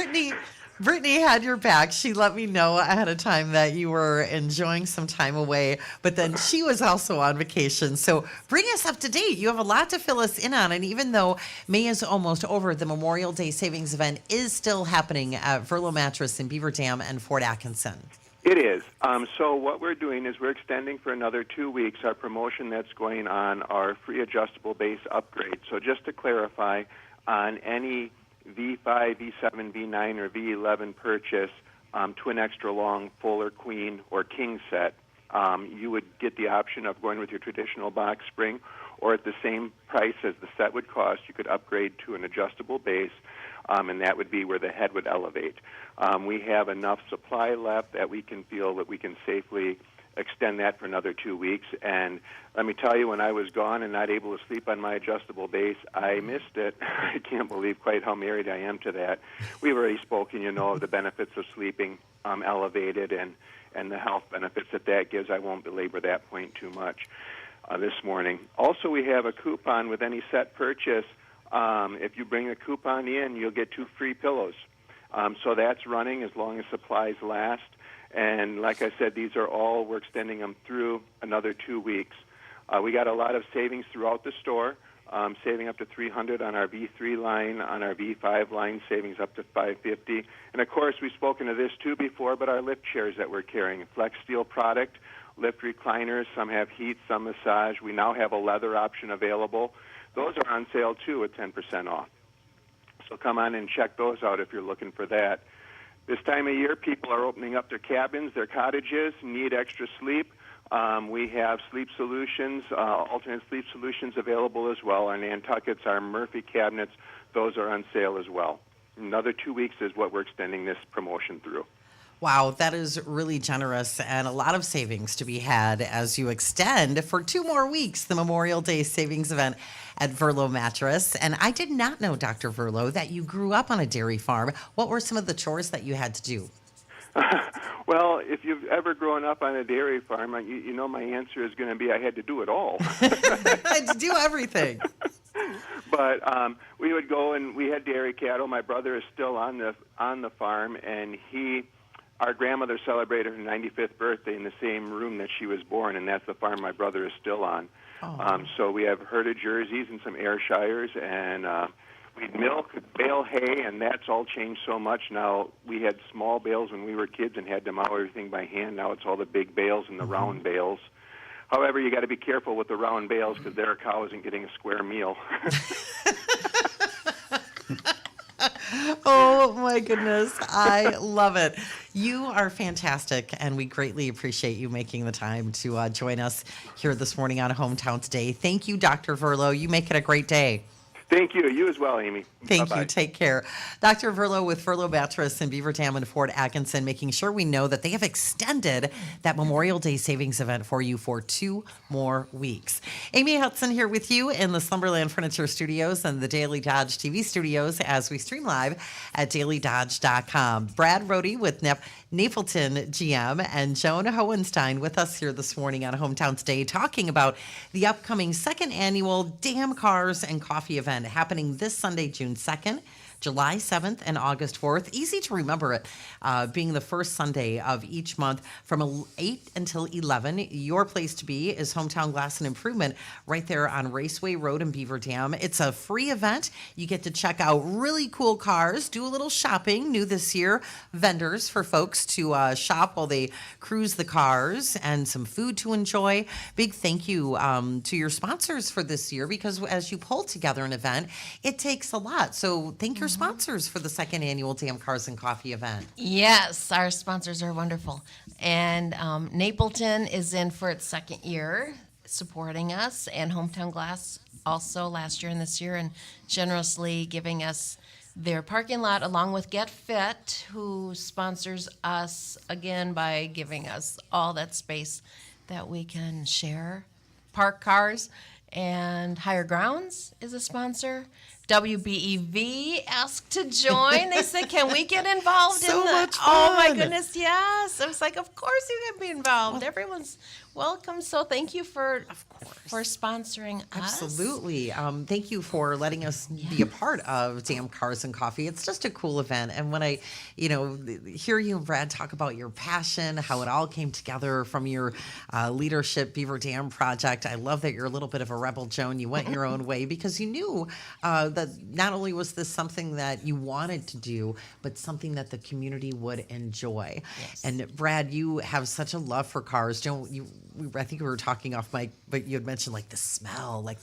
Brittany had your back. She let me know ahead of time that you were enjoying some time away, but then she was also on vacation. So bring us up to date. You have a lot to fill us in on, and even though May is almost over, the Memorial Day savings event is still happening at Verlo Mattress in Beaver Dam and Fort Atkinson. It is. So what we're doing is we're extending for another 2 weeks our promotion that's going on, our free adjustable base upgrade. So just to clarify, on any V5, V7, V9, or V11 purchase to an extra long full or queen or king set, you would get the option of going with your traditional box spring, or at the same price as the set would cost, you could upgrade to an adjustable base, and that would be where the head would elevate. We have enough supply left that we can feel that we can safely extend that for another 2 weeks. And let me tell you, when I was gone and not able to sleep on my adjustable base, I missed it. I can't believe quite how married I am to that. We've already spoken, you know, of the benefits of sleeping elevated and the health benefits that gives. I won't belabor that point too much this morning. Also, we have a coupon with any set purchase. If you bring a coupon in, you'll get 2 free pillows. So that's running as long as supplies last. And like I said, these are all, we're extending them through another 2 weeks. We got a lot of savings throughout the store, saving up to $300 on our V3 line, on our V5 line, savings up to $550. And of course, we've spoken of this too before, but our lift chairs that we're carrying, Flex Steel product, lift recliners, some have heat, some massage. We now have a leather option available. Those are on sale too at 10% off. So come on and check those out if you're looking for that. This time of year, people are opening up their cabins, their cottages, need extra sleep. We have sleep solutions, alternate sleep solutions available as well. Our Nantuckets, our Murphy cabinets, those are on sale as well. Another 2 weeks is what we're extending this promotion through. Wow, that is really generous and a lot of savings to be had as you extend for 2 more weeks the Memorial Day savings event at Verlo Mattress. And I did not know, Dr. Verlo, that you grew up on a dairy farm. What were some of the chores that you had to do? Well, if you've ever grown up on a dairy farm, you know my answer is going to be I had to do it all. I had to do everything. But we would go and we had dairy cattle. My brother is still on the farm, and our grandmother celebrated her 95th birthday in the same room that she was born, and that's the farm my brother is still on. So we have herded Jerseys and some Ayrshires, and We'd milk, bale hay, and that's all changed so much now. We had small bales when we were kids and had to mow everything by hand. Now it's all the big bales and the round bales. However, you got to be careful with the round bales because their cow isn't getting a square meal. Oh my goodness. I love it. You are fantastic, and we greatly appreciate you making the time to join us here this morning on Hometown Today. Thank you, Dr. Verlo. You make it a great day. Thank you. You as well, Amy. Thank Bye-bye. you. Take care. Dr. Verlo with Verlo Mattress in Beaver Dam and Fort Atkinson, making sure we know that they have extended that Memorial Day savings event for you for 2 more weeks. Amy Hudson here with you in the Slumberland Furniture Studios and the Daily Dodge TV studios as we stream live at dailydodge.com. Brad Rohde with Napleton GM and Joan Hohenstein with us here this morning on Hometown Today, talking about the upcoming second annual Damn Cars and Coffee event happening this Sunday, June 2nd, July 7th, and August 4th. Easy to remember it, being the first Sunday of each month from 8 until 11. Your place to be is Hometown Glass and Improvement right there on Raceway Road in Beaver Dam. It's a free event. You get to check out really cool cars, do a little shopping. New this year, vendors for folks to shop while they cruise the cars, and some food to enjoy. Big thank you to your sponsors for this year, because as you pull together an event, it takes a lot. So thank your sponsors for the second annual Damn Cars and Coffee event. Yes, our sponsors are wonderful. And Napleton is in for its second year supporting us, and Hometown Glass also last year and this year, and generously giving us their parking lot, along with Get Fit, who sponsors us again by giving us all that space that we can share, park cars. And Higher Grounds is a sponsor. WBEV asked to join. They said, "Can we get involved So in the?" much Oh my fun. goodness, yes! I was like, "Of course you can be involved. Everyone's welcome." So thank you for sponsoring us. Absolutely. Thank you for letting us be a part of Damn Cars and Coffee. It's just a cool event. And when I, hear you and Brad talk about your passion, how it all came together from your leadership Beaver Dam project, I love that you're a little bit of a rebel, Joan. You went your own way because you knew that not only was this something that you wanted to do, but something that the community would enjoy. Yes. And Brad, you have such a love for cars. I think we were talking off mic, but you had mentioned like the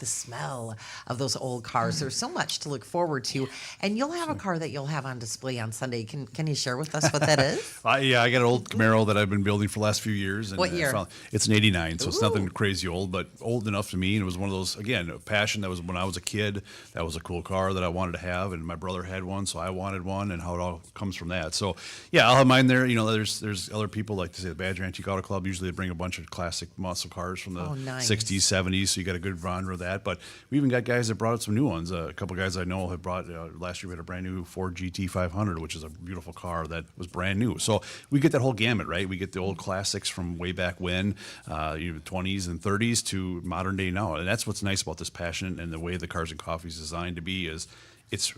smell of those old cars. There's so much to look forward to, and you'll have a car that you'll have on display on Sunday. Can you share with us what that is? Yeah, I got an old Camaro that I've been building for the last few years. And What year? It's an '89, so it's nothing Ooh. crazy old, but old enough to me. And it was one of those, again, a passion that was when I was a kid. That was a cool car that I wanted to have, and my brother had one, so I wanted one, and how it all comes from that. So yeah, I'll have mine there. There's other people, like to say the Badger Antique Auto Club. Usually they bring a bunch of classic muscle cars from the nice. 60s, 70s, so you got a good genre of that. But we even got guys that brought out some new ones. A couple guys I know have brought, last year we had a brand new Ford GT 500, which is a beautiful car that was brand new. So we get that whole gamut, right? We get the old classics from way back when, 20s and 30s to modern day now. And that's what's nice about this passion, and the way the Cars and Coffee is designed to be is it's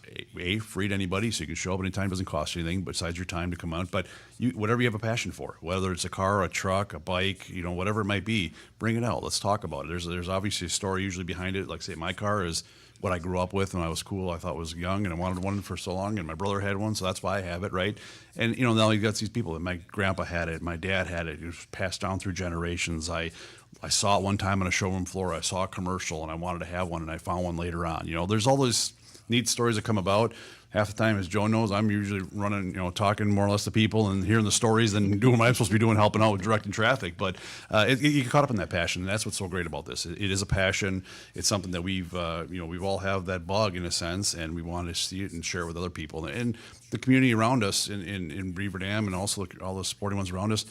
free to anybody, so you can show up anytime. It doesn't cost you anything besides your time to come out. But whatever you have a passion for, whether it's a car, a truck, a bike, whatever it might be, bring it out. Let's talk about it. There's obviously a story usually behind it. Like say my car is what I grew up with when I was cool. I thought was young, and I wanted one for so long, and my brother had one, so that's why I have it, right? And now you got these people. My grandpa had it, my dad had it. It was passed down through generations. I saw it one time on a showroom floor. I saw a commercial, and I wanted to have one, and I found one later on. There's all those neat stories that come about. Half the time, as Joe knows, I'm usually running, talking more or less to people and hearing the stories than doing what I'm supposed to be doing, helping out with directing traffic. But you get caught up in that passion, and that's what's so great about this. It is a passion. It's something that we've all have that bug in a sense, and we want to see it and share it with other people. And the community around us in Beaver Dam, and also all the sporting ones around us,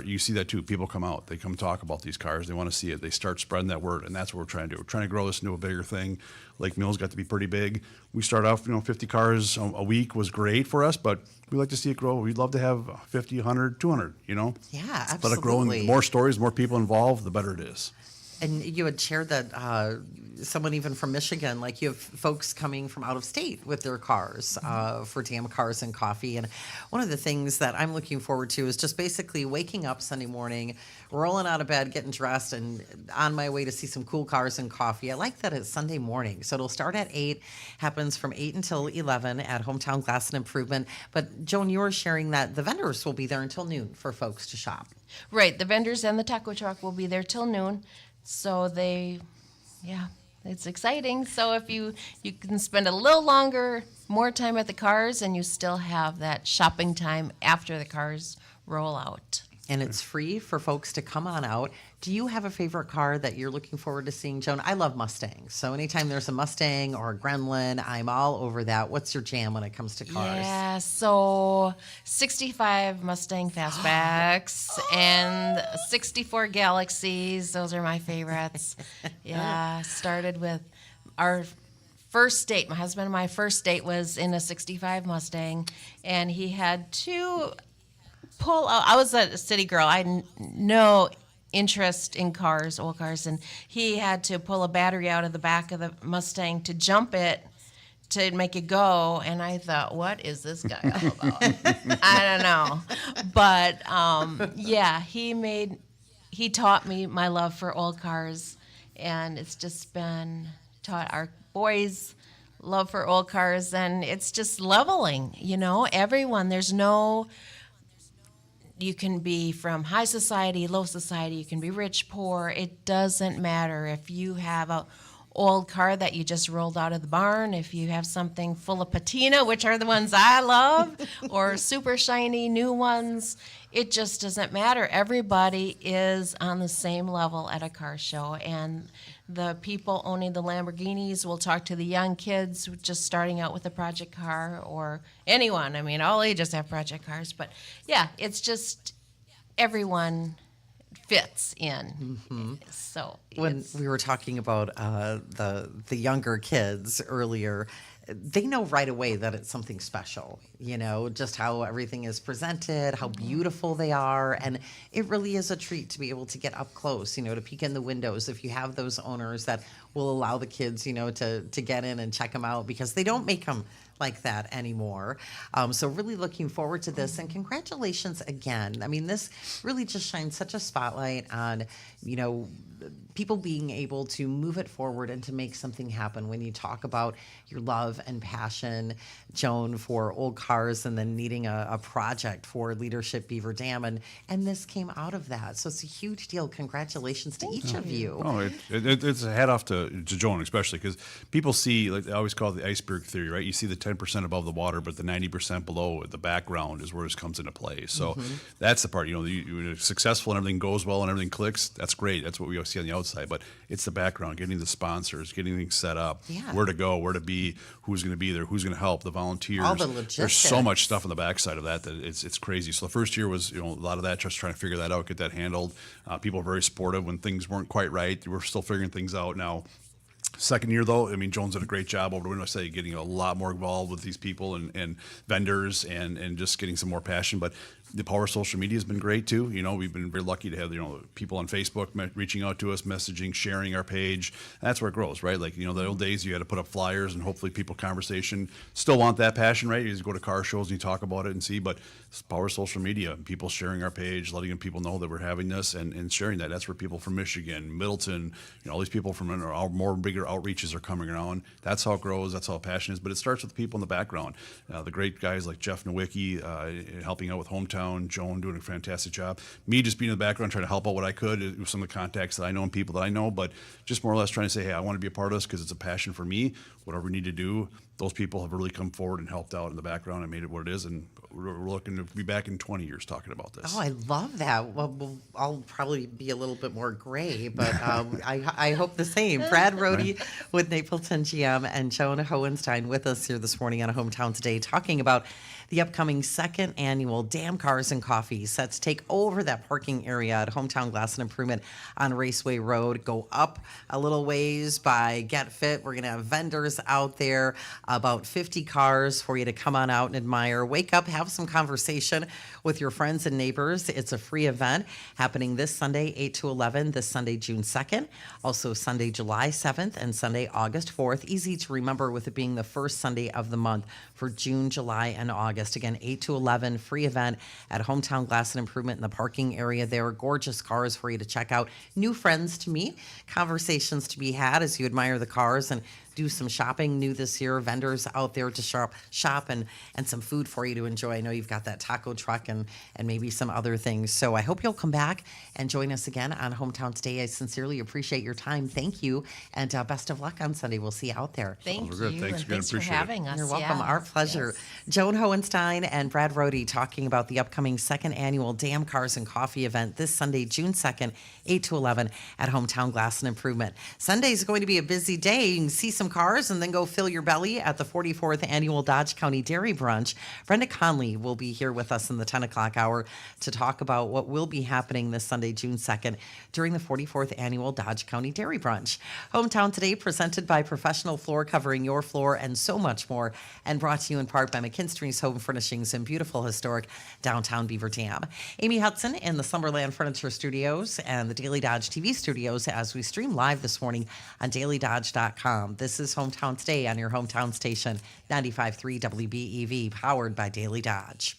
you see that too. People come out. They come talk about these cars. They want to see it. They start spreading that word, and that's what we're trying to do. We're trying to grow this into a bigger thing. Lake Mills got to be pretty big. We start off, 50 cars a week was great for us, but we like to see it grow. We'd love to have 50, 100, 200, Yeah, absolutely. Let it grow, and the more stories, more people involved, the better it is. And you had shared that someone even from Michigan, like you have folks coming from out of state with their cars for Damn Cars and Coffee. And one of the things that I'm looking forward to is just basically waking up Sunday morning, rolling out of bed, getting dressed, and on my way to see some cool cars and coffee. I like that it's Sunday morning. So it'll start at 8, happens from 8 until 11 at Hometown Glass and Improvement. But Joan, you were sharing that the vendors will be there until noon for folks to shop. Right, the vendors and the taco truck will be there till noon. So it's exciting. So if you can spend a little longer, more time at the cars, and you still have that shopping time after the cars roll out. And it's free for folks to come on out. Do you have a favorite car that you're looking forward to seeing, Joan? I love Mustangs. So anytime there's a Mustang or a Gremlin, I'm all over that. What's your jam when it comes to cars? Yeah, so 65 Mustang Fastbacks and 64 Galaxies. Those are my favorites. Yeah, started with our first date. My husband and my first date was in a 65 Mustang, and he had to pull out. I was a city girl. I had no interest in cars, old cars, and he had to pull a battery out of the back of the Mustang to jump it to make it go. And I thought, what is this guy all about? I don't know. But he taught me my love for old cars, and it's just been taught our boys love for old cars, and it's just leveling, everyone. You can be from high society, low society, you can be rich, poor. It doesn't matter if you have a old car that you just rolled out of the barn, if you have something full of patina, which are the ones I love, or super shiny new ones. It just doesn't matter. Everybody is on the same level at a car show, and the people owning the Lamborghinis will talk to the young kids just starting out with a project car, or anyone. I mean, all ages have project cars, but yeah, it's just everyone fits in. Mm-hmm. So when we were talking about the younger kids earlier, they know right away that it's something special, just how everything is presented, how beautiful they are. And it really is a treat to be able to get up close, to peek in the windows. If you have those owners that will allow the kids, to get in and check them out, because they don't make them like that anymore. So really looking forward to this, and congratulations again. I mean, this really just shines such a spotlight on, people being able to move it forward and to make something happen. When you talk about your love and passion, Joan, for old cars, and then needing a project for Leadership Beaver Dam, and this came out of that. So it's a huge deal. Congratulations to each of you. Oh, it's a hat off to Joan, especially because people see, like I always call it the iceberg theory, right? You see the 10% above the water, but the 90% below the background is where this comes into play. So that's the part, you're successful and everything goes well and everything clicks. That's great. That's what we always see on the outside. But it's the background, getting the sponsors, getting things set up, where to go, where to be, who's going to be there, who's going to help, the volunteers. All the logistics. There's so much stuff on the backside of that it's crazy. So the first year was a lot of that, just trying to figure that out, get that handled. People were very supportive when things weren't quite right. We're still figuring things out now. Second year, though, I mean, Joan's did a great job over the winter, getting a lot more involved with these people and vendors and just getting some more passion. But the power of social media has been great, too. We've been very lucky to have, people on Facebook reaching out to us, messaging, sharing our page. That's where it grows, right? Like, the old days you had to put up flyers and hopefully people conversation still want that passion, right? You just go to car shows and you talk about it and see, but it's the power of social media, people sharing our page, letting people know that we're having this and sharing that. That's where people from Michigan, Middleton, all these people from our more bigger outreaches are coming around. That's how it grows. That's how passion is. But it starts with the people in the background. The great guys like Jeff Nowicki helping out with Hometown, Joan doing a fantastic job. Me just being in the background trying to help out what I could with some of the contacts that I know and people that I know, but just more or less trying to say, hey, I want to be a part of this because it's a passion for me. Whatever we need to do, those people have really come forward and helped out in the background and made it what it is. And we're looking to be back in 20 years talking about this. Oh, I love that. Well, I'll probably be a little bit more gray, but I hope the same. Brad Rohde with Napleton GM and Joan Hohenstein with us here this morning on Hometown Today, talking about The upcoming second annual Damn Cars and Coffee set to take over that parking area at Hometown Glass and Improvement on Raceway Road. Go up a little ways by Get Fit. We're going to have vendors out there, about 50 cars for you to come on out and admire. Wake up, have some conversation with your friends and neighbors. It's a free event happening this Sunday, 8 to 11, this Sunday, June 2nd, also Sunday, July 7th, and Sunday, August 4th. Easy to remember with it being the first Sunday of the month for June, July, and August. Again, 8 to 11, free event at Hometown Glass and Improvement in the parking area there. Gorgeous cars for you to check out. New friends to meet, conversations to be had as you admire the cars and do some shopping new this year. Vendors out there to shop and some food for you to enjoy. I know you've got that taco truck and maybe some other things. So I hope you'll come back and join us again on Hometown Today. I sincerely appreciate your time. Thank you, and best of luck on Sunday. We'll see you out there. Thank Well, good. you. Thanks and again. thanks for Appreciate it. having us. You're welcome. Yeah. Our pleasure. Joan Hohenstein and Brad Rohde talking about the upcoming second annual Damn Cars and Coffee event this Sunday, June 2nd, 8 to 11 at Hometown Glass and Improvement. Sunday is going to be a busy day. You can see some cars and then go fill your belly at the 44th Annual Dodge County Dairy Brunch. Brenda Conley will be here with us in the 10 o'clock hour to talk about what will be happening this Sunday, June 2nd, during the 44th Annual Dodge County Dairy Brunch. Hometown Today, presented by Professional Floor Covering Your Floor and so much more, and brought to you in part by McKinstry's Home Furnishings in beautiful historic downtown Beaver Dam. Amy Hudson in the Summerland Furniture Studios and the Daily Dodge TV studios as we stream live this morning on dailydodge.com. This is Hometown Today on your hometown station, 95.3 WBEV, powered by Daily Dodge.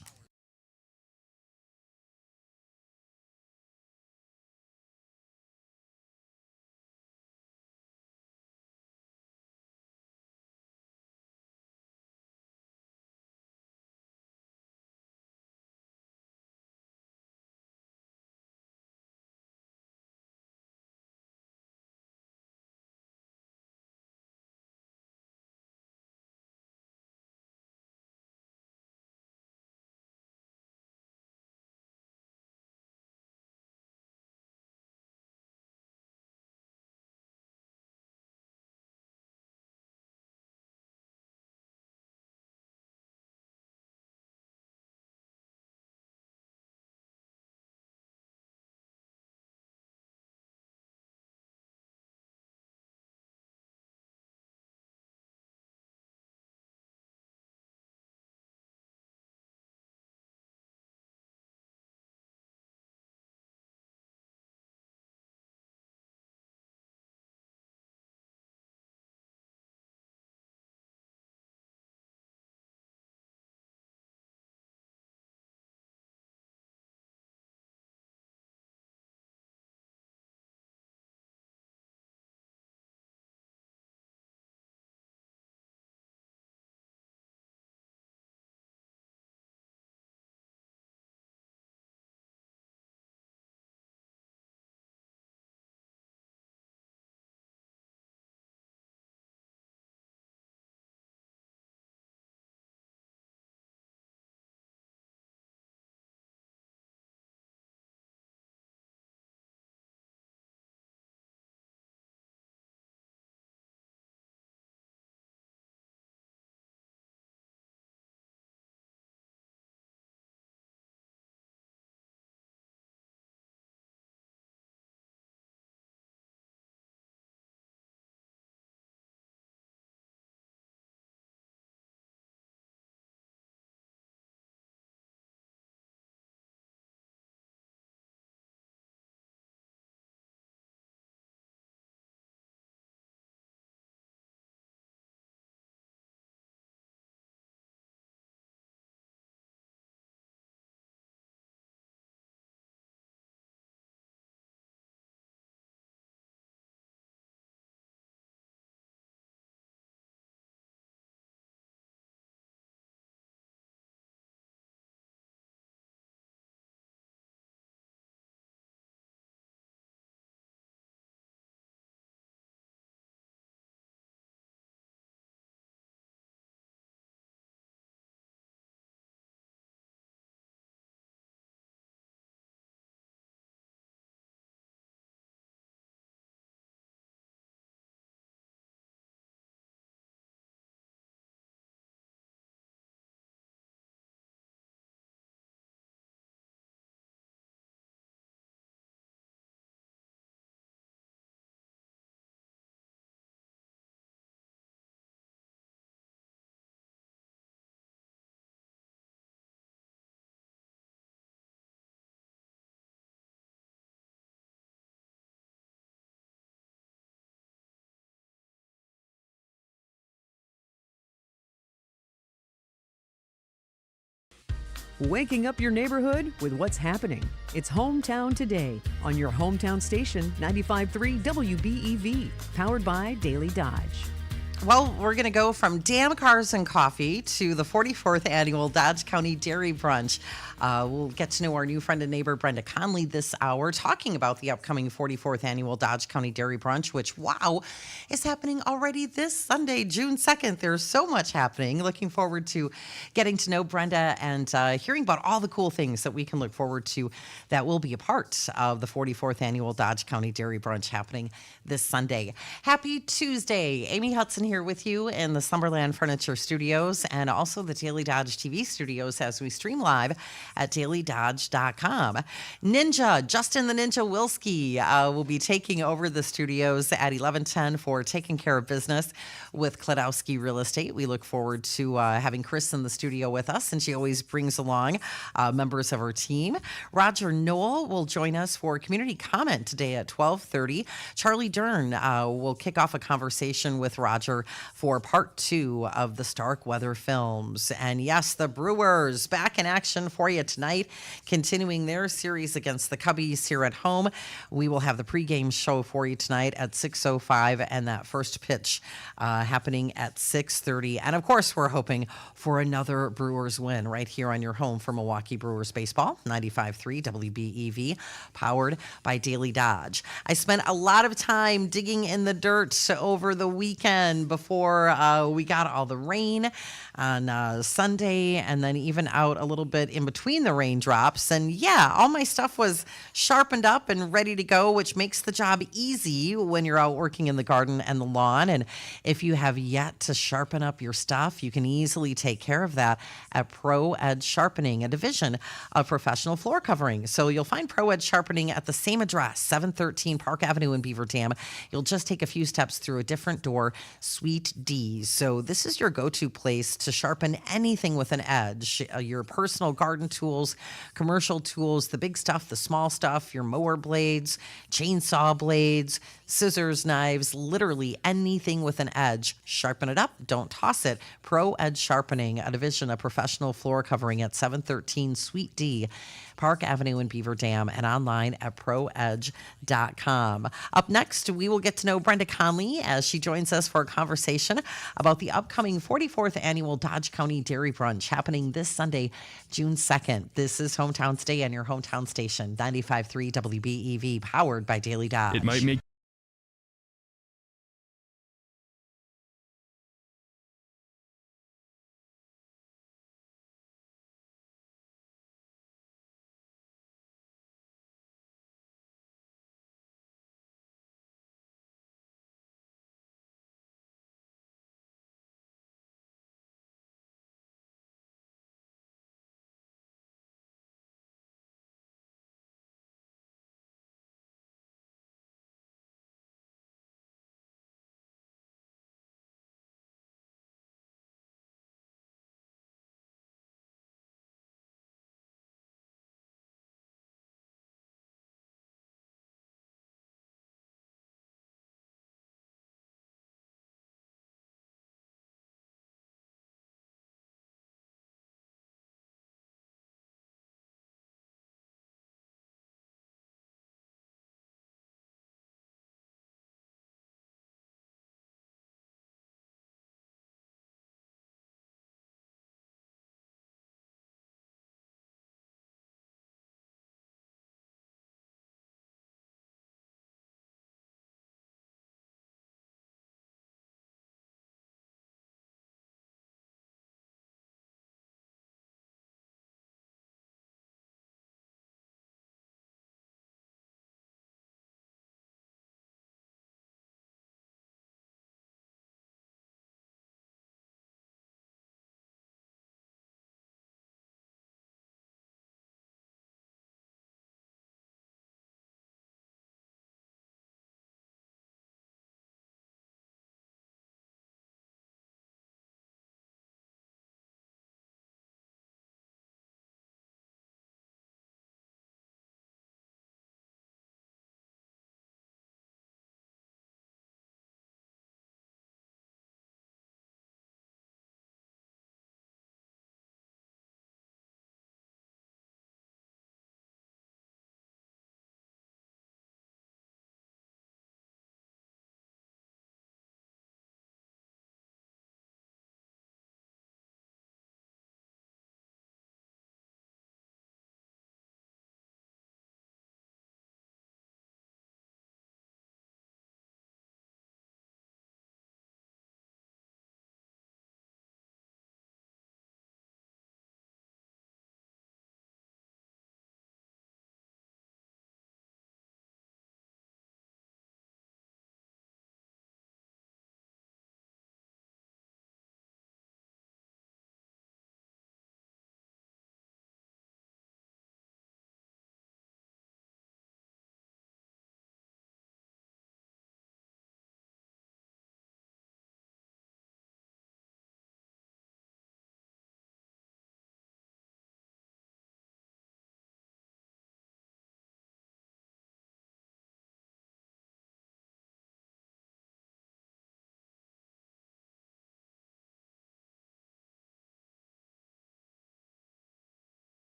Waking up your neighborhood with what's happening. It's Hometown Today on your hometown station, 95.3 WBEV, powered by Daily Dodge. Well, we're going to go from damn cars and coffee to the 44th annual Dodge County Dairy Brunch. We'll get to know our new friend and neighbor, Brenda Conley, this hour, talking about the upcoming 44th annual Dodge County Dairy Brunch, which, wow, is happening already this Sunday, June 2nd. There's so much happening. Looking forward to getting to know Brenda and hearing about all the cool things that we can look forward to that will be a part of the 44th annual Dodge County Dairy Brunch happening this Sunday. Happy Tuesday. Amy Hudson here with you in the Slumberland Furniture Studios and also the Daily Dodge TV studios as we stream live at dailydodge.com. Ninja, Justin the Ninja Wilski, will be taking over the studios at 11:10 for Taking Care of Business with Kladowski Real Estate. We look forward to having Chris in the studio with us, and she always brings along members of her team. Roger Knoll will join us for Community Comment today at 12:30. Charlie Dern will kick off a conversation with Roger for part 2 of the Starkweather films. And yes, the Brewers back in action for you tonight, continuing their series against the Cubbies here at home. We will have the pregame show for you tonight at 6:05 and that first pitch happening at 6:30. And of course, we're hoping for another Brewers win right here on your home for Milwaukee Brewers baseball, 95.3 WBEV, powered by Daily Dodge. I spent a lot of time digging in the dirt over the weekend before we got all the rain on Sunday, and then even out a little bit in between the raindrops. And yeah, all my stuff was sharpened up and ready to go, which makes the job easy when you're out working in the garden and the lawn. And if you have yet to sharpen up your stuff, you can easily take care of that at Pro Edge Sharpening, a division of Professional Floor Covering. So you'll find Pro Edge Sharpening at the same address, 713 Park Avenue in Beaver Dam. You'll just take a few steps through a different door, Suite D. So this is your go-to place to sharpen anything with an edge. Your personal garden tools, commercial tools, the big stuff, the small stuff, your mower blades, chainsaw blades, scissors, knives, literally anything with an edge. Sharpen it up, don't toss it. Pro Edge Sharpening, a division of Professional Floor Covering at 713 Suite D, Park Avenue in Beaver Dam, and online at proedge.com. Up next, we will get to know Brenda Conley as she joins us for a conversation about the upcoming 44th annual Dodge County Dairy Brunch happening this Sunday, June 2nd. This is Hometown Today on your hometown station, 95.3 WBEV, powered by Daily Dodge. It might make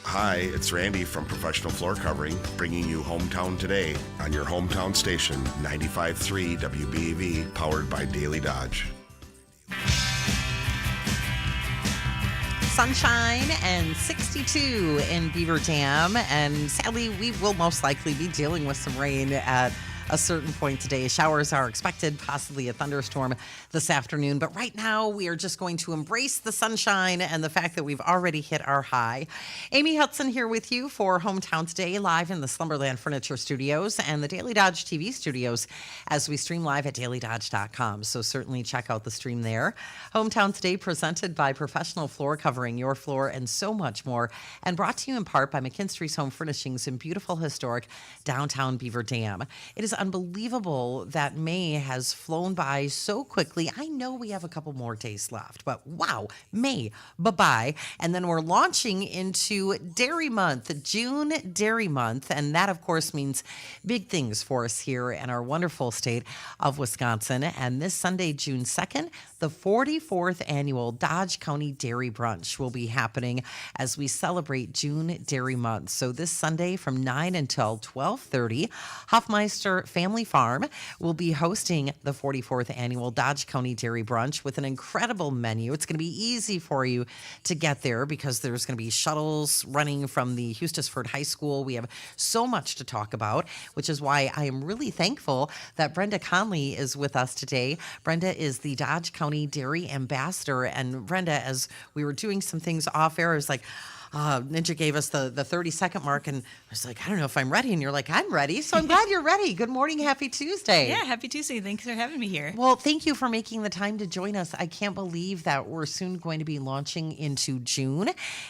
Hi, it's Randy from Professional Floor Covering, bringing you Hometown Today on your hometown station, 95.3 WBEV, powered by Daily Dodge. Sunshine and 62 in Beaver Dam. And sadly, we will most likely be dealing with some rain at a certain point today. Showers are expected, possibly a thunderstorm this afternoon. But right now, we are just going to embrace the sunshine and the fact that we've already hit our high. Amy Hudson here with you for Hometown Today, live in the Slumberland Furniture Studios and the Daily Dodge TV studios as we stream live at dailydodge.com. So certainly check out the stream there. Hometown Today presented by Professional Floor Covering, your floor, and so much more. And brought to you in part by McKinstry's Home Furnishings in beautiful, historic downtown Beaver Dam. It is unbelievable that May has flown by so quickly. I know we have a couple more days left, but wow, May, bye-bye. And then we're launching into Dairy Month, June Dairy Month. And that, of course, means big things for us here in our wonderful state of Wisconsin. And this Sunday, June 2nd, the 44th annual Dodge County Dairy Brunch will be happening as we celebrate June Dairy Month. So this Sunday from 9 until 12:30, Hoffmeister Family Farm will be hosting the 44th annual Dodge County Dairy Brunch with an incredible menu. It's going to be easy for you to get there because there's going to be shuttles running from the Eustisford High School. We have so much to talk about, which is why I am really thankful that Brenda Conley is with us today. Brenda is the Dodge County Dairy Ambassador. And Brenda, as we were doing some things off air, I was like, Ninja gave us the 30-second mark, and I was like, I don't know if I'm ready. And you're like, I'm ready. So I'm glad you're ready. Good morning. Happy Tuesday. Yeah, happy Tuesday. Thanks for having me here. Well, thank you for making the time to join us. I can't believe that we're soon going to be launching into June.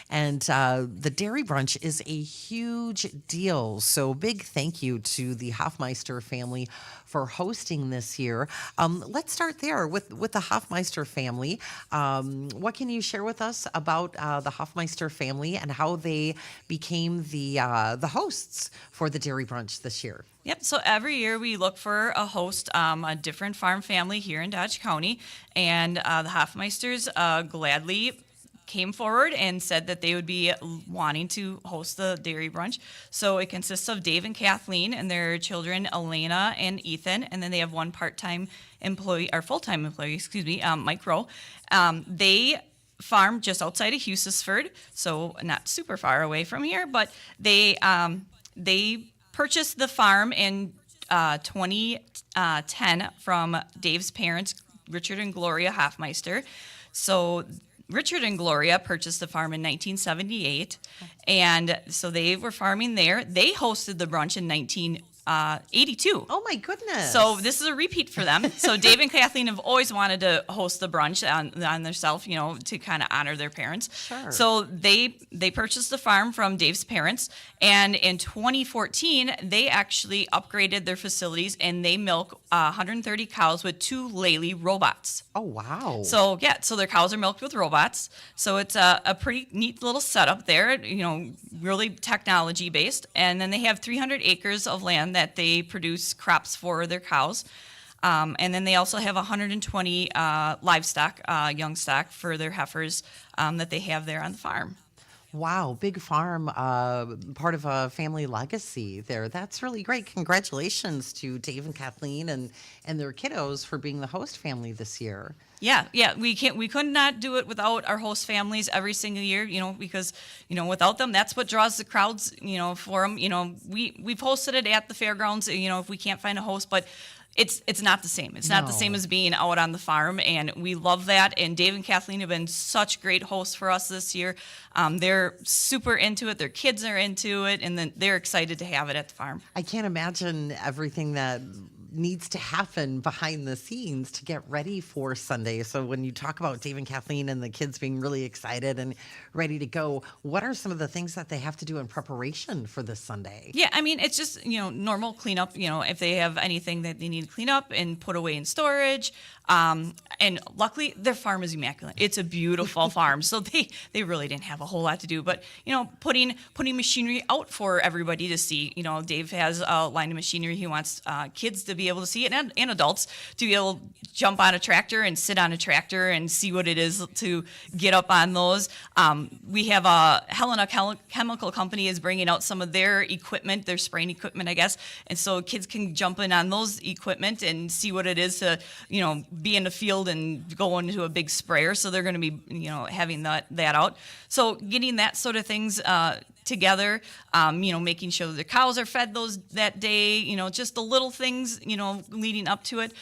And the Dairy Brunch is a huge deal. So big thank you to the Hoffmeister family for hosting this year. Let's start there with the Hoffmeister family. What can you share with us about the Hoffmeister family and how they became the hosts for the Dairy Brunch this year? Yep. So every year we look for a host, a different farm family here in Dodge County, and the Hoffmeisters gladly came forward and said that they would be wanting to host the Dairy Brunch. So it consists of Dave and Kathleen and their children, Elena and Ethan, and then they have one part-time employee, or full-time employee, Mike Rowe. They farm just outside of Eustisford, so not super far away from here, but they purchased the farm in 2010 from Dave's parents, Richard and Gloria Hoffmeister. So Richard and Gloria purchased the farm in 1978, and so they were farming there. They hosted the brunch in 1982. Oh my goodness! So this is a repeat for them. So Dave and Kathleen have always wanted to host the brunch on themselves, to kind of honor their parents. Sure. So they purchased the farm from Dave's parents, and in 2014 they actually upgraded their facilities and they milk 130 cows with 2 Lely robots. Oh wow! So so their cows are milked with robots. So it's a pretty neat little setup there, really technology based. And then they have 300 acres of land that they produce crops for their cows. And then they also have 120 livestock, young stock for their heifers that they have there on the farm. Wow, big farm, part of a family legacy there. That's really great. Congratulations to Dave and Kathleen and their kiddos for being the host family this year. Yeah, we could not do it without our host families every single year, because, without them, that's what draws the crowds, for them. We've hosted it at the fairgrounds, if we can't find a host, but it's not the same. It's not the same as being out on the farm, and we love that. And Dave and Kathleen have been such great hosts for us this year. They're super into it. Their kids are into it, and then they're excited to have it at the farm. I can't imagine everything that needs to happen behind the scenes to get ready for Sunday. So when you talk about Dave and Kathleen and the kids being really excited and ready to go, what are some of the things that they have to do in preparation for this Sunday? Yeah, it's just, normal cleanup, if they have anything that they need to clean up and put away in storage. And luckily, their farm is immaculate. It's a beautiful farm, so they really didn't have a whole lot to do. But putting machinery out for everybody to see. Dave has a line of machinery he wants kids to be able to see it, and adults to be able to jump on a tractor and sit on a tractor and see what it is to get up on those. We have Helena Chemical Company is bringing out some of their equipment, their spraying equipment, I guess, and so kids can jump in on those equipment and see what it is to, be in the field and go into a big sprayer. So they're going to be, having that out. So getting that sort of things together, making sure the cows are fed that day, just the little things, leading up to it.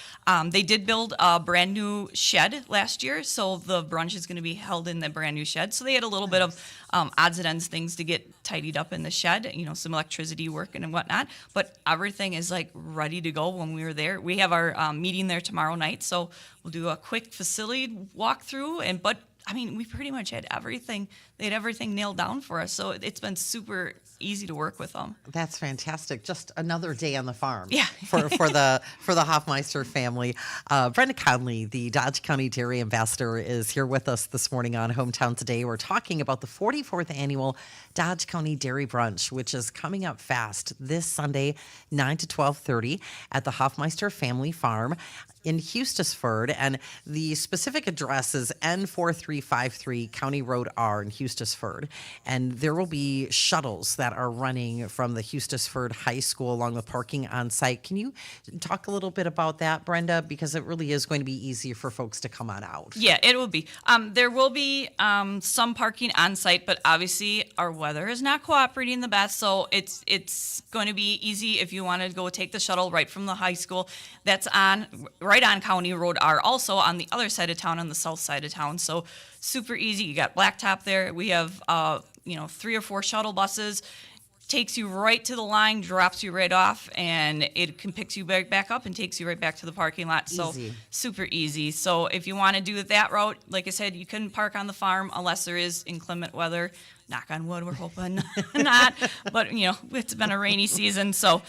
They did build a brand new shed last year, so the brunch is going to be held in the brand new shed. So they had a little bit of odds and ends things to get tidied up in the shed, some electricity work and whatnot. But everything is like ready to go when we were there. We have our meeting there tomorrow night, so we'll do a quick facility walkthrough. But we pretty much had everything. They had everything nailed down for us, so it's been super easy to work with them. That's fantastic. Just another day on the farm. Yeah. for the Hoffmeister family. Brenda Conley, the Dodge County Dairy Ambassador, is here with us this morning on Hometown Today. We're talking about the 44th annual Dodge County Dairy Brunch, which is coming up fast this Sunday, 9 to 12:30 at the Hoffmeister Family Farm in Hustisford, and the specific address is N4353 County Road R in Hustisford. And there will be shuttles that are running from the Hustisford High School along with parking on site. Can you talk a little bit about that, Brenda? Because it really is going to be easy for folks to come on out. Yeah, it will be. There will be some parking on site, but obviously our weather is not cooperating the best, so it's going to be easy if you want to go take the shuttle right from the high school. That's right on County Road R, also on the other side of town, on the south side of town. So super easy. You got blacktop there. We have 3 or 4 shuttle buses. Takes you right to the line, drops you right off, and it can pick you back up and takes you right back to the parking lot. So Easy. super easy. So if you want to do it that route, like I said, you couldn't park on the farm unless there is inclement weather. Knock on wood, we're hoping not. But it's been a rainy season, so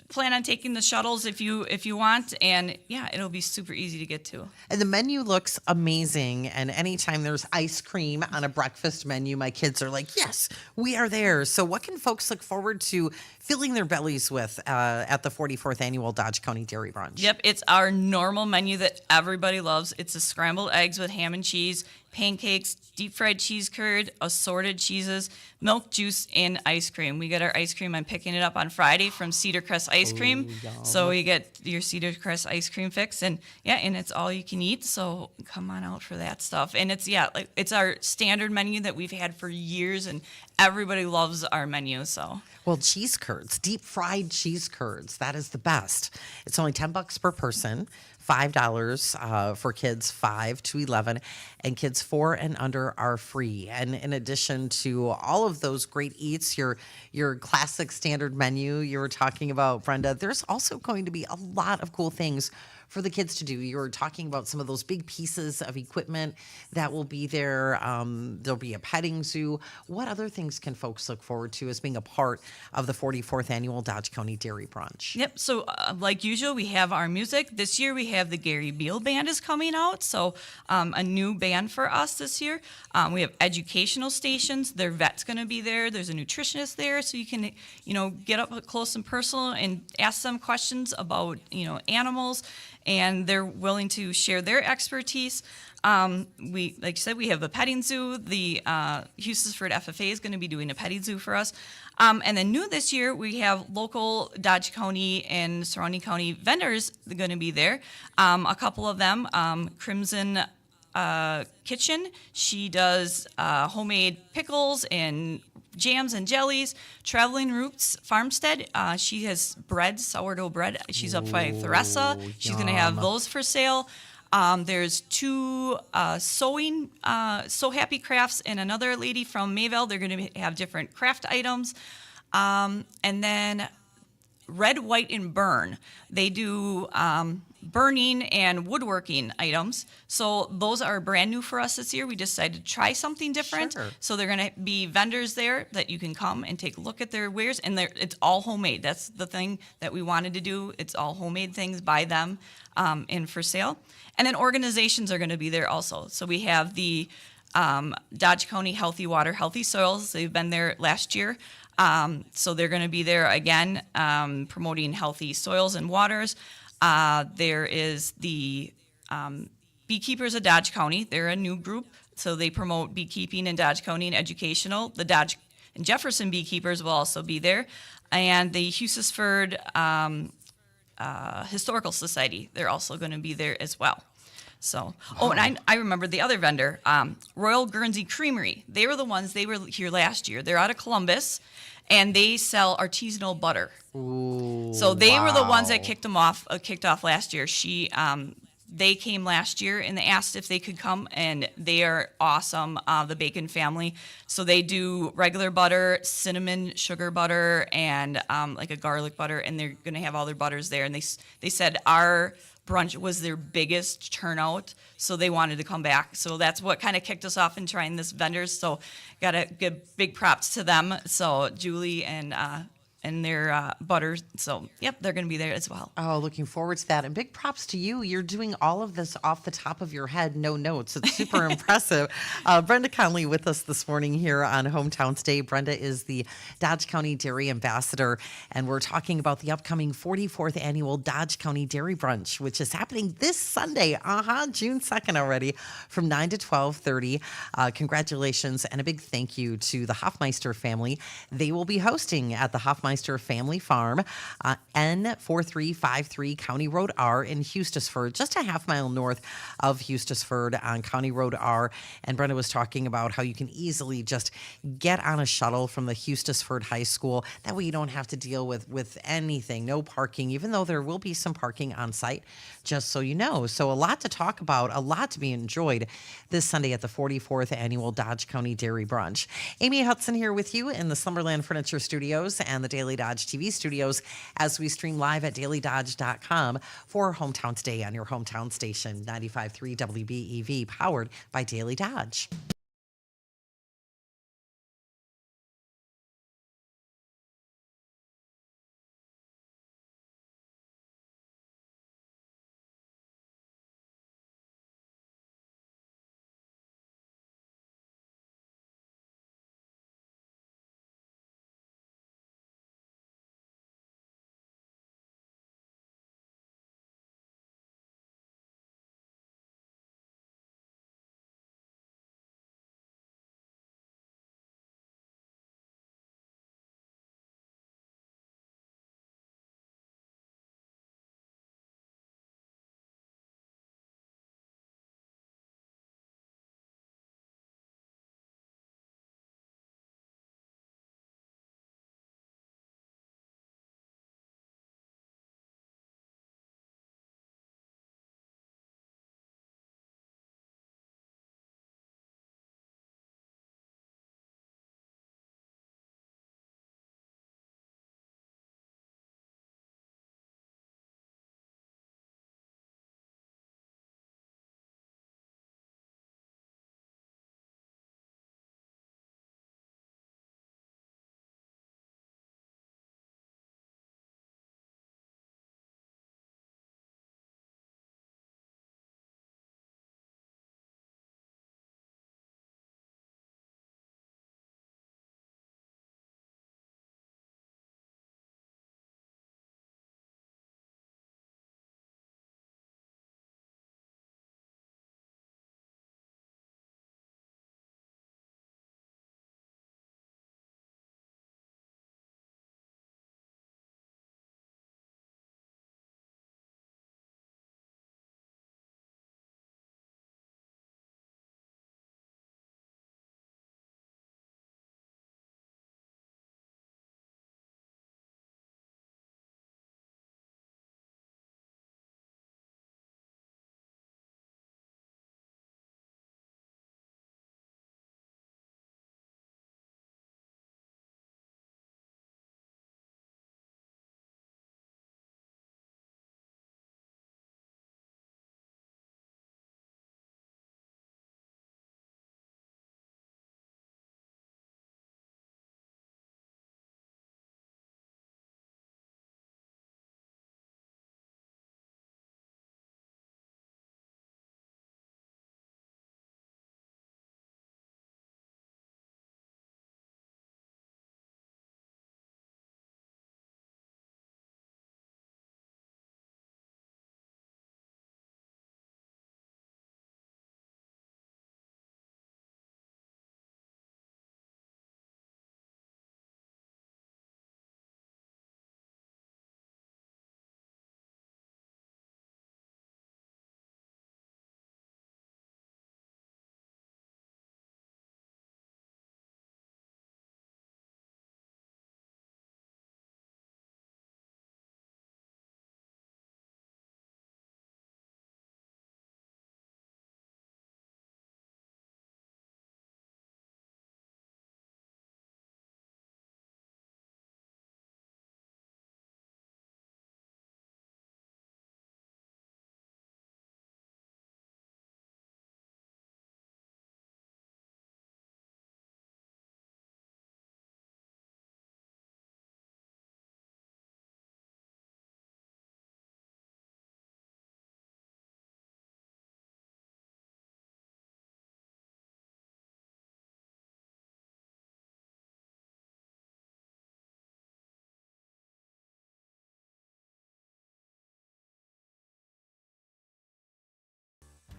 plan on taking the shuttles if you want, and it'll be super easy to get to. And the menu looks amazing. And anytime there's ice cream on a breakfast menu, my kids are like, yes, we are there. So what can folks look forward to filling their bellies with at the 44th annual Dodge County Dairy Brunch? Yep, it's our normal menu that everybody loves. It's a scrambled eggs with ham and cheese, pancakes, deep fried cheese curd, assorted cheeses, milk, juice, and ice cream. We get our ice cream. I'm picking it up on Friday from Cedar Crest Ice Cream. So you get your Cedar Crest ice cream fix, and it's all you can eat. So come on out for that stuff. And it's our standard menu that we've had for years, and everybody loves our menu. So. Well, cheese curds, deep fried cheese curds, that is the best. It's only $10 per person, $5 for kids 5 to 11, and kids 4 and under are free. And in addition to all of those great eats, your classic standard menu you were talking about, Brenda, there's also going to be a lot of cool things for the kids to do. You were talking about some of those big pieces of equipment that will be there. There'll be a petting zoo. What other things can folks look forward to as being a part of the 44th annual Dodge County Dairy Brunch? Yep. So like usual, we have our music. This year we have the Gary Beal Band is coming out. So a new band for us this year. We have educational stations. Their vet's going to be there. There's a nutritionist there. So you can, get up close and personal and ask them questions about, animals. And they're willing to share their expertise. Like you said, we have a petting zoo. The Hustisford FFA is going to be doing a petting zoo for us. And then new this year, we have local Dodge County and surrounding county vendors that are going to be there. A couple of them, Crimson Kitchen. She does homemade pickles and jams and jellies. Traveling Roots Farmstead, she has bread, sourdough bread. She's up by Theresa. She's going to have those for sale. There's 2 sewing, So Happy Crafts, and another lady from Mayville. They're going to have different craft items. And then Red, White, and Burn. They do burning and woodworking items. So those are brand new for us this year. We decided to try something different. Sure. So they're going to be vendors there that you can come and take a look at their wares. And it's all homemade. That's the thing that we wanted to do. It's all homemade things by them and for sale. And then organizations are going to be there also. So we have the Dodge County Healthy Water, Healthy Soils. They've been there last year. So they're going to be there again, promoting healthy soils and waters. There is the Beekeepers of Dodge County. They're a new group, so they promote beekeeping in Dodge County and educational. The Dodge and Jefferson Beekeepers will also be there, and the Hughesford Historical Society. They're also going to be there as well. So, and I remember the other vendor, Royal Guernsey Creamery. They were the ones, they were here last year. They're out of Columbus, and they sell artisanal butter. Ooh, So they were the ones wow. that kicked off last year. They came last year and they asked if they could come, and they are awesome, the Bacon family. So they do regular butter, cinnamon sugar butter, and like a garlic butter, and they're going to have all their butters there. And they said our brunch was their biggest turnout, so they wanted to come back. So that's what kind of kicked us off in trying this vendors. So got to give big props to them. So Julie and their butter. So, yep, they're going to be there as well. Oh, looking forward to that. And big props to you. You're doing all of this off the top of your head, no notes. It's super impressive. Brenda Conley with us this morning here on Hometown Today. Brenda is the Dodge County Dairy Ambassador, and we're talking about the upcoming 44th annual Dodge County Dairy Brunch, which is happening this Sunday, June 2nd already, from 9 to 12:30. Congratulations and a big thank you to the Hoffmeister family. They will be hosting at the Hoffmeister Family Farm, N4353 County Road R in Hustisford, just a half mile north of Hustisford on County Road R. And Brenda was talking about how you can easily just get on a shuttle from the Hustisford High School. That way you don't have to deal with anything, no parking, even though there will be some parking on site, just so you know. So a lot to talk about, a lot to be enjoyed this Sunday at the 44th annual Dodge County Dairy Brunch. Amy Hudson here with you in the Slumberland Furniture Studios and the Daily Dodge TV studios as we stream live at dailydodge.com for Hometown Today on your hometown station, 95.3 WBEV, powered by Daily Dodge.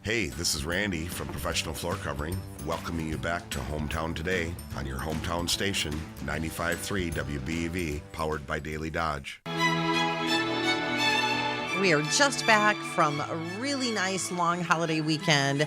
Hey, this is Randy from Professional Floor Covering, welcoming you back to Hometown Today on your hometown station, 95.3 WBEV, powered by Daily Dodge. We are just back from a really nice long holiday weekend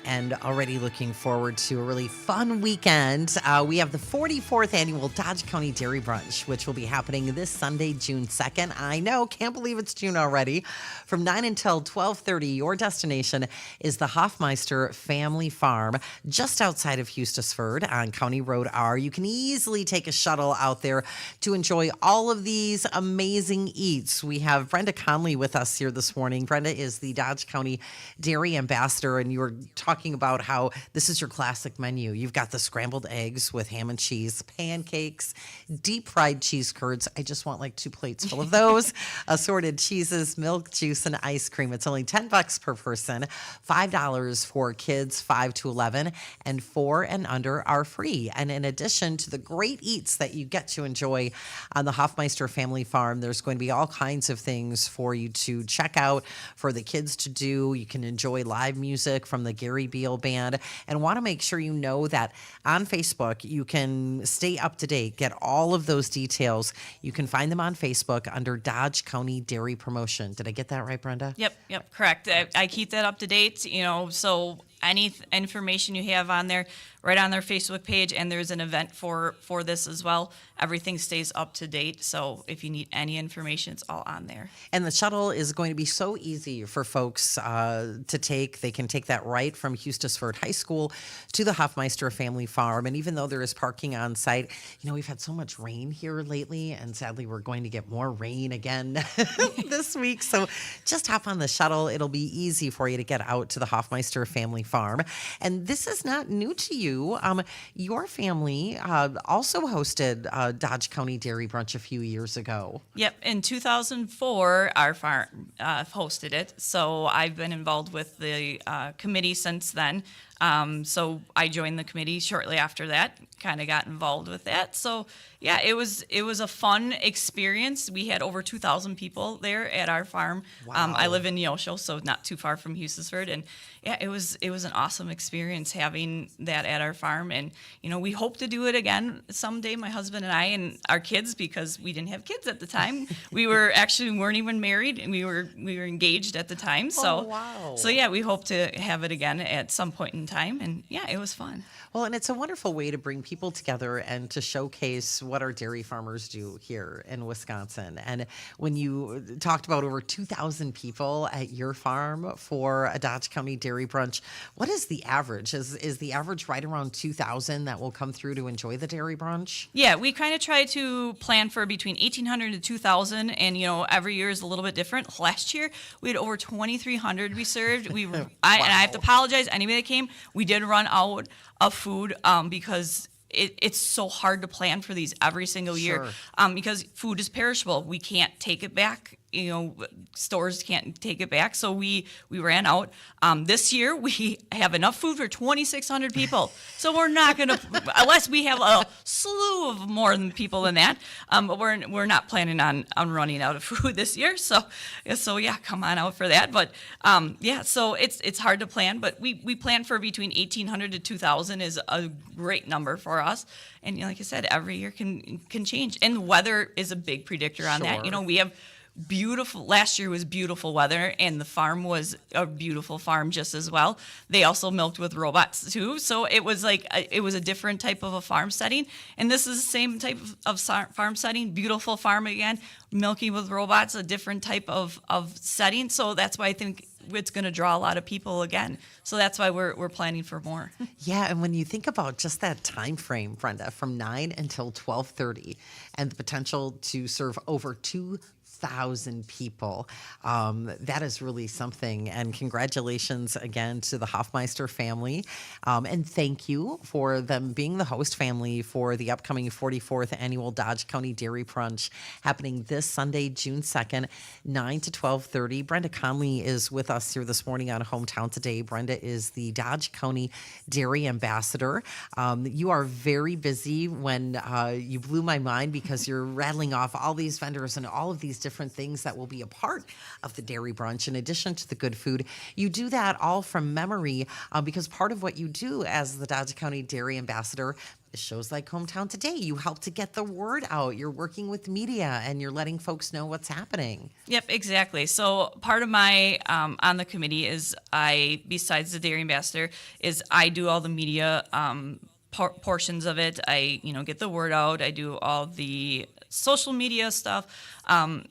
and already looking forward to a really fun weekend. We have the 44th annual Dodge County Dairy Brunch, which will be happening this Sunday, June 2nd. I know, can't believe it's June already. From 9 until 12:30, your destination is the Hoffmeister Family Farm, just outside of Eustisford on County Road R. You can easily take a shuttle out there to enjoy all of these amazing eats. We have Brenda Conley with us here this morning. Brenda is the Dodge County Dairy Ambassador, and you were talking about how this is your classic menu. You've got the scrambled eggs with ham and cheese, pancakes, deep fried cheese curds. I just want like 2 plates full of those. Assorted cheeses, milk, juice, and ice cream. It's only $10 per person, $5 for kids 5 to 11, and 4 and under are free. And in addition to the great eats that you get to enjoy on the Hoffmeister Family Farm, there's going to be all kinds of things for you to check out, for the kids to do. You can enjoy live music from the Gary Beal Band, and want to make sure you know that on Facebook you can stay up to date, get all of those details. You can find them on Facebook under Dodge County Dairy Promotion. Did I get that right, Brenda? Yep, correct. I keep that up to date, so any information you have on there, right on their Facebook page, and there's an event for this as well. Everything stays up to date, so if you need any information, it's all on there. And the shuttle is going to be so easy for folks to take. They can take that right from Eustisford High School to the Hoffmeister Family Farm. And even though there is parking on site, we've had so much rain here lately, and sadly we're going to get more rain again this week. So just hop on the shuttle. It'll be easy for you to get out to the Hoffmeister Family Farm. And this is not new to you. Your family also hosted Dodge County Dairy Brunch a few years ago. Yep, in 2004, our farm hosted it. So I've been involved with the committee since then. So I joined the committee shortly after that, kind of got involved with that. So yeah, it was a fun experience. We had over 2,000 people there at our farm. Wow. I live in Neosho, so not too far from Eustisford, and yeah, it was an awesome experience having that at our farm. And we hope to do it again someday, my husband and I and our kids, because we didn't have kids at the time. We weren't even married, and we were engaged at the time. So wow. So yeah, we hope to have it again at some point in time. And yeah, it was fun. Well, and it's a wonderful way to bring people together and to showcase what our dairy farmers do here in Wisconsin. And when you talked about over 2,000 people at your farm for a Dodge County Dairy Brunch, what is the average? Is the average right around 2,000 that will come through to enjoy the dairy brunch? Yeah, we kind of try to plan for between 1,800 to 2,000, and every year is a little bit different. Last year we had over 2,300 we served. And I have to apologize anybody that came. We did run out of food because it's so hard to plan for these every single year because food is perishable. We can't take it back. Stores can't take it back. So we ran out. This year we have enough food for 2,600 people. So we're not going to, unless we have a slew of more than people than that. But we're not planning on running out of food this year. So yeah, come on out for that. But yeah, so it's hard to plan. But we plan for between 1,800 to 2,000 is a great number for us. And like I said, every year can change. And weather is a big predictor on that. We have last year was beautiful weather, and the farm was a beautiful farm just as well. They also milked with robots too, so it was a different type of a farm setting, and this is the same type of farm setting. Beautiful farm again, milking with robots, a different type of setting. So that's why I think it's going to draw a lot of people again. So that's why we're planning for more. Yeah, and when you think about just that time frame, Brenda, from 9 until 12:30, and the potential to serve over 2,000 people, that is really something. And congratulations again to the Hoffmeister family, and thank you for them being the host family for the upcoming 44th annual Dodge County Dairy Brunch happening this Sunday, June 2nd, 9 to 12:30. Brenda Conley is with us here this morning on Hometown Today. Brenda is the Dodge County Dairy Ambassador. You are very busy. When you blew my mind because you're rattling off all these vendors and all of these different different things that will be a part of the Dairy Brunch in addition to the good food. You do that all from memory because part of what you do as the Dodge County Dairy Ambassador is shows like Hometown Today. You help to get the word out. You're working with media and you're letting folks know what's happening. Yep, exactly. So part of my on the committee is besides the dairy ambassador, is I do all the media portions of it. I get the word out. I do all the social media stuff.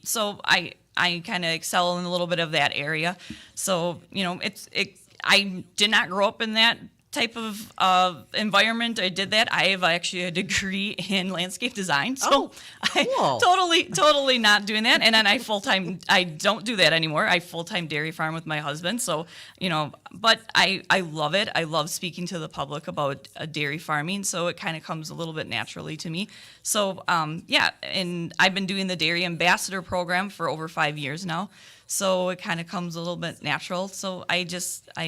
So I kind of excel in a little bit of that area. So I did not grow up in that type of environment. I did that. I have actually a degree in landscape design, so cool. I totally not doing that. And then I don't do that anymore. I full-time dairy farm with my husband. So but I love it. I love speaking to the public about dairy farming. So it kind of comes a little bit naturally to me. So and I've been doing the dairy ambassador program for over 5 years now. So it kind of comes a little bit natural. So I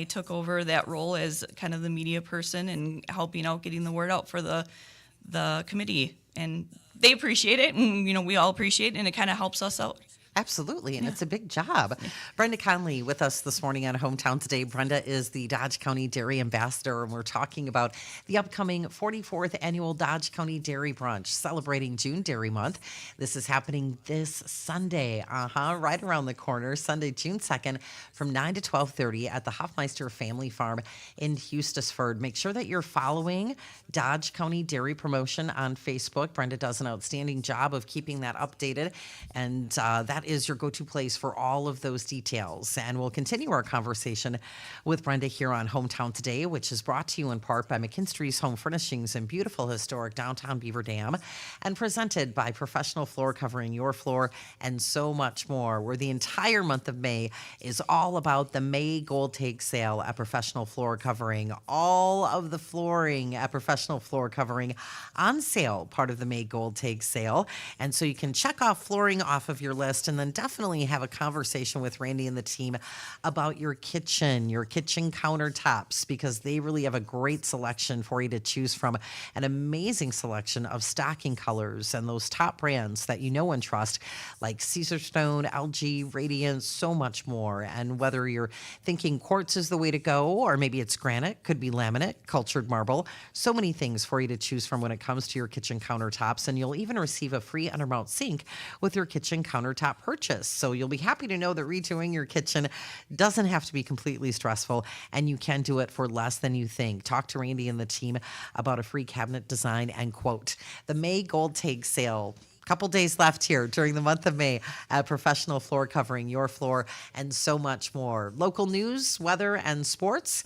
took over that role as kind of the media person and helping out getting the word out for the committee. And they appreciate it, and we all appreciate it, and it kind of helps us out. Absolutely, and it's a big job. Brenda Conley with us this morning on Hometown Today. Brenda is the Dodge County Dairy Ambassador, and we're talking about the upcoming 44th Annual Dodge County Dairy Brunch, celebrating June Dairy Month. This is happening this Sunday, right around the corner, Sunday, June 2nd, from 9 to 12:30 at the Hoffmeister Family Farm in Eustisford. Make sure that you're following Dodge County Dairy Promotion on Facebook. Brenda does an outstanding job of keeping that updated, and that is your go-to place for all of those details. And we'll continue our conversation with Brenda here on Hometown Today, which is brought to you in part by McKinstry's Home Furnishings in beautiful historic downtown Beaver Dam, and presented by Professional Floor Covering Your Floor, and so much more, where the entire month of May is all about the May Gold Take Sale at Professional Floor Covering. All of the flooring at Professional Floor Covering on sale, part of the May Gold Take Sale. And so you can check off flooring off of your list, and then definitely have a conversation with Randy and the team about your kitchen countertops, because they really have a great selection for you to choose from, an amazing selection of stocking colors and those top brands that you know and trust, like Caesarstone, LG, Radiant, so much more. And whether you're thinking quartz is the way to go, or maybe it's granite, could be laminate, cultured marble, so many things for you to choose from when it comes to your kitchen countertops. And you'll even receive a free undermount sink with your kitchen countertop purchase. So you'll be happy to know that redoing your kitchen doesn't have to be completely stressful, and you can do it for less than you think. Talk to Randy and the team about a free cabinet design and quote. The May Gold Take Sale. Couple days left here during the month of May at Professional Floor Covering Your Floor, and so much more. Local news, weather, and sports.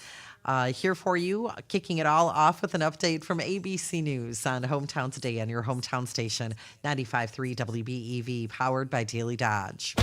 Here for you, kicking it all off with an update from ABC News on Hometown Today on your hometown station, 95.3 WBEV, powered by Daily Dodge.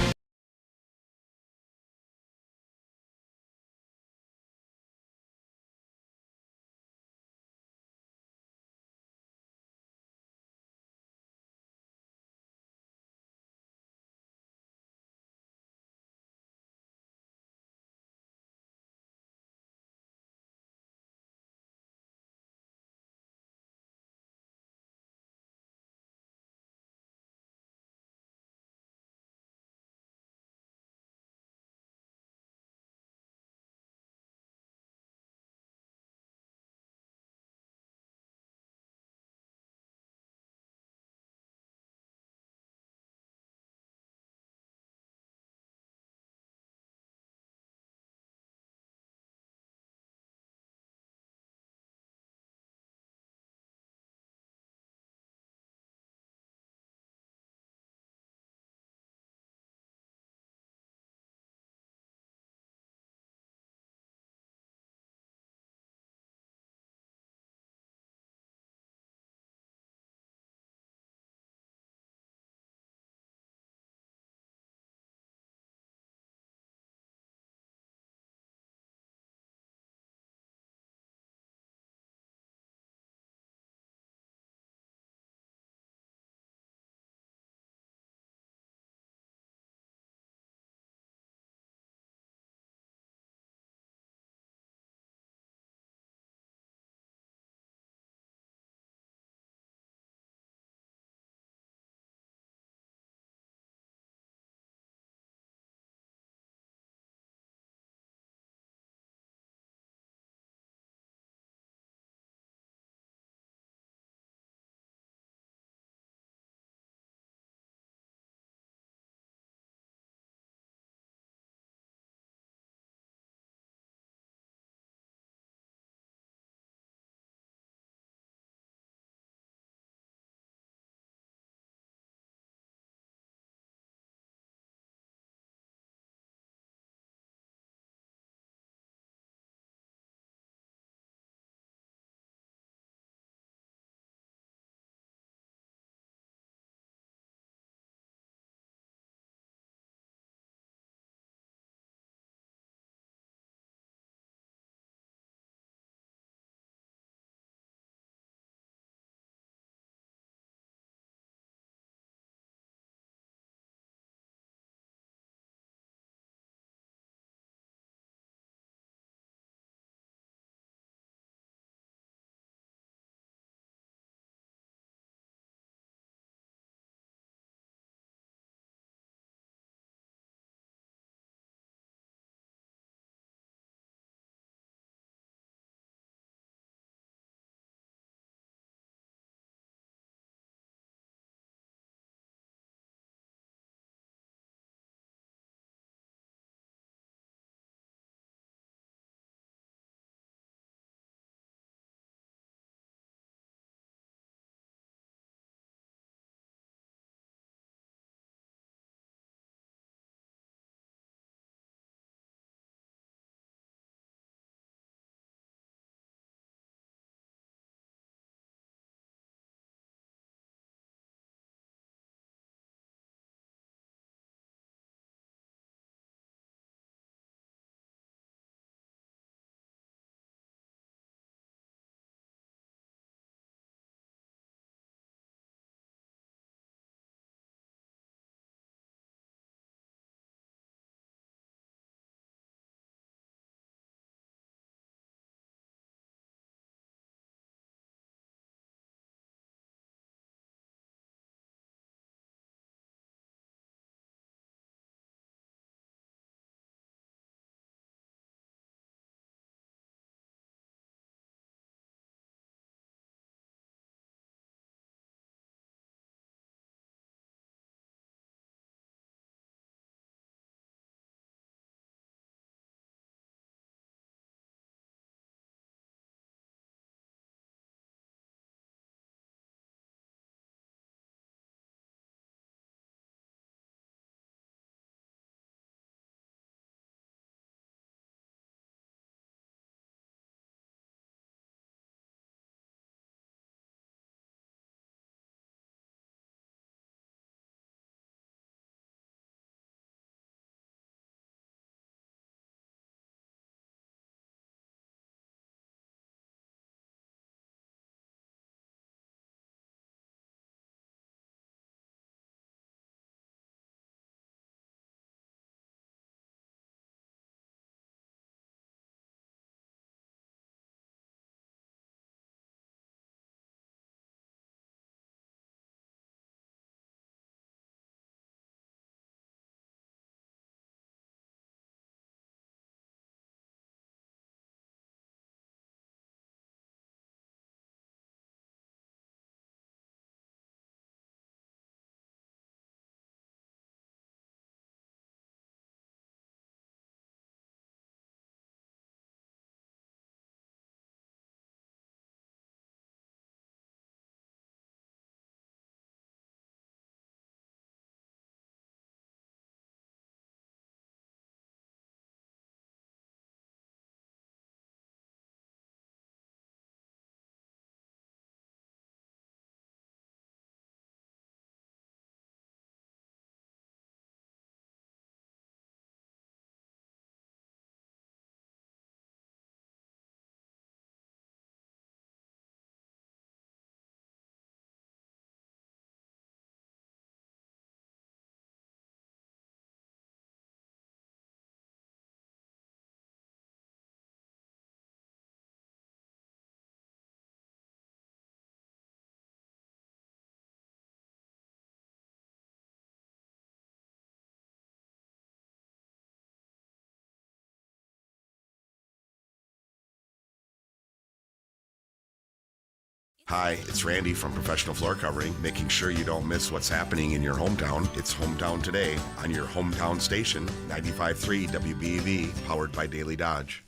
Hi, it's Randy from Professional Floor Covering, making sure you don't miss what's happening in your hometown. It's Hometown Today on your hometown station, 95.3 WBEV, powered by Daily Dodge.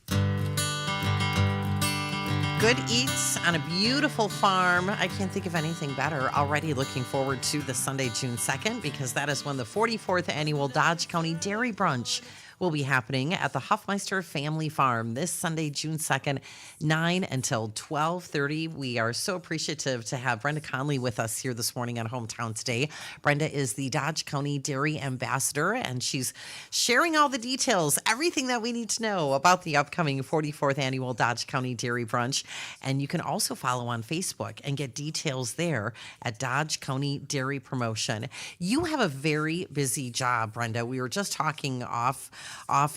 Good eats on a beautiful farm. I can't think of anything better. Already looking forward to the Sunday, June 2nd, because that is when the 44th annual Dodge County Dairy Brunch will be happening at the Huffmeister Family Farm this Sunday, June 2nd, 9 until 12:30. We are so appreciative to have Brenda Conley with us here this morning on Hometown Today. Brenda is the Dodge County Dairy Ambassador, and she's sharing all the details, everything that we need to know about the upcoming 44th annual Dodge County Dairy Brunch. And you can also follow on Facebook and get details there at Dodge County Dairy Promotion. You have a very busy job, Brenda. We were just talking off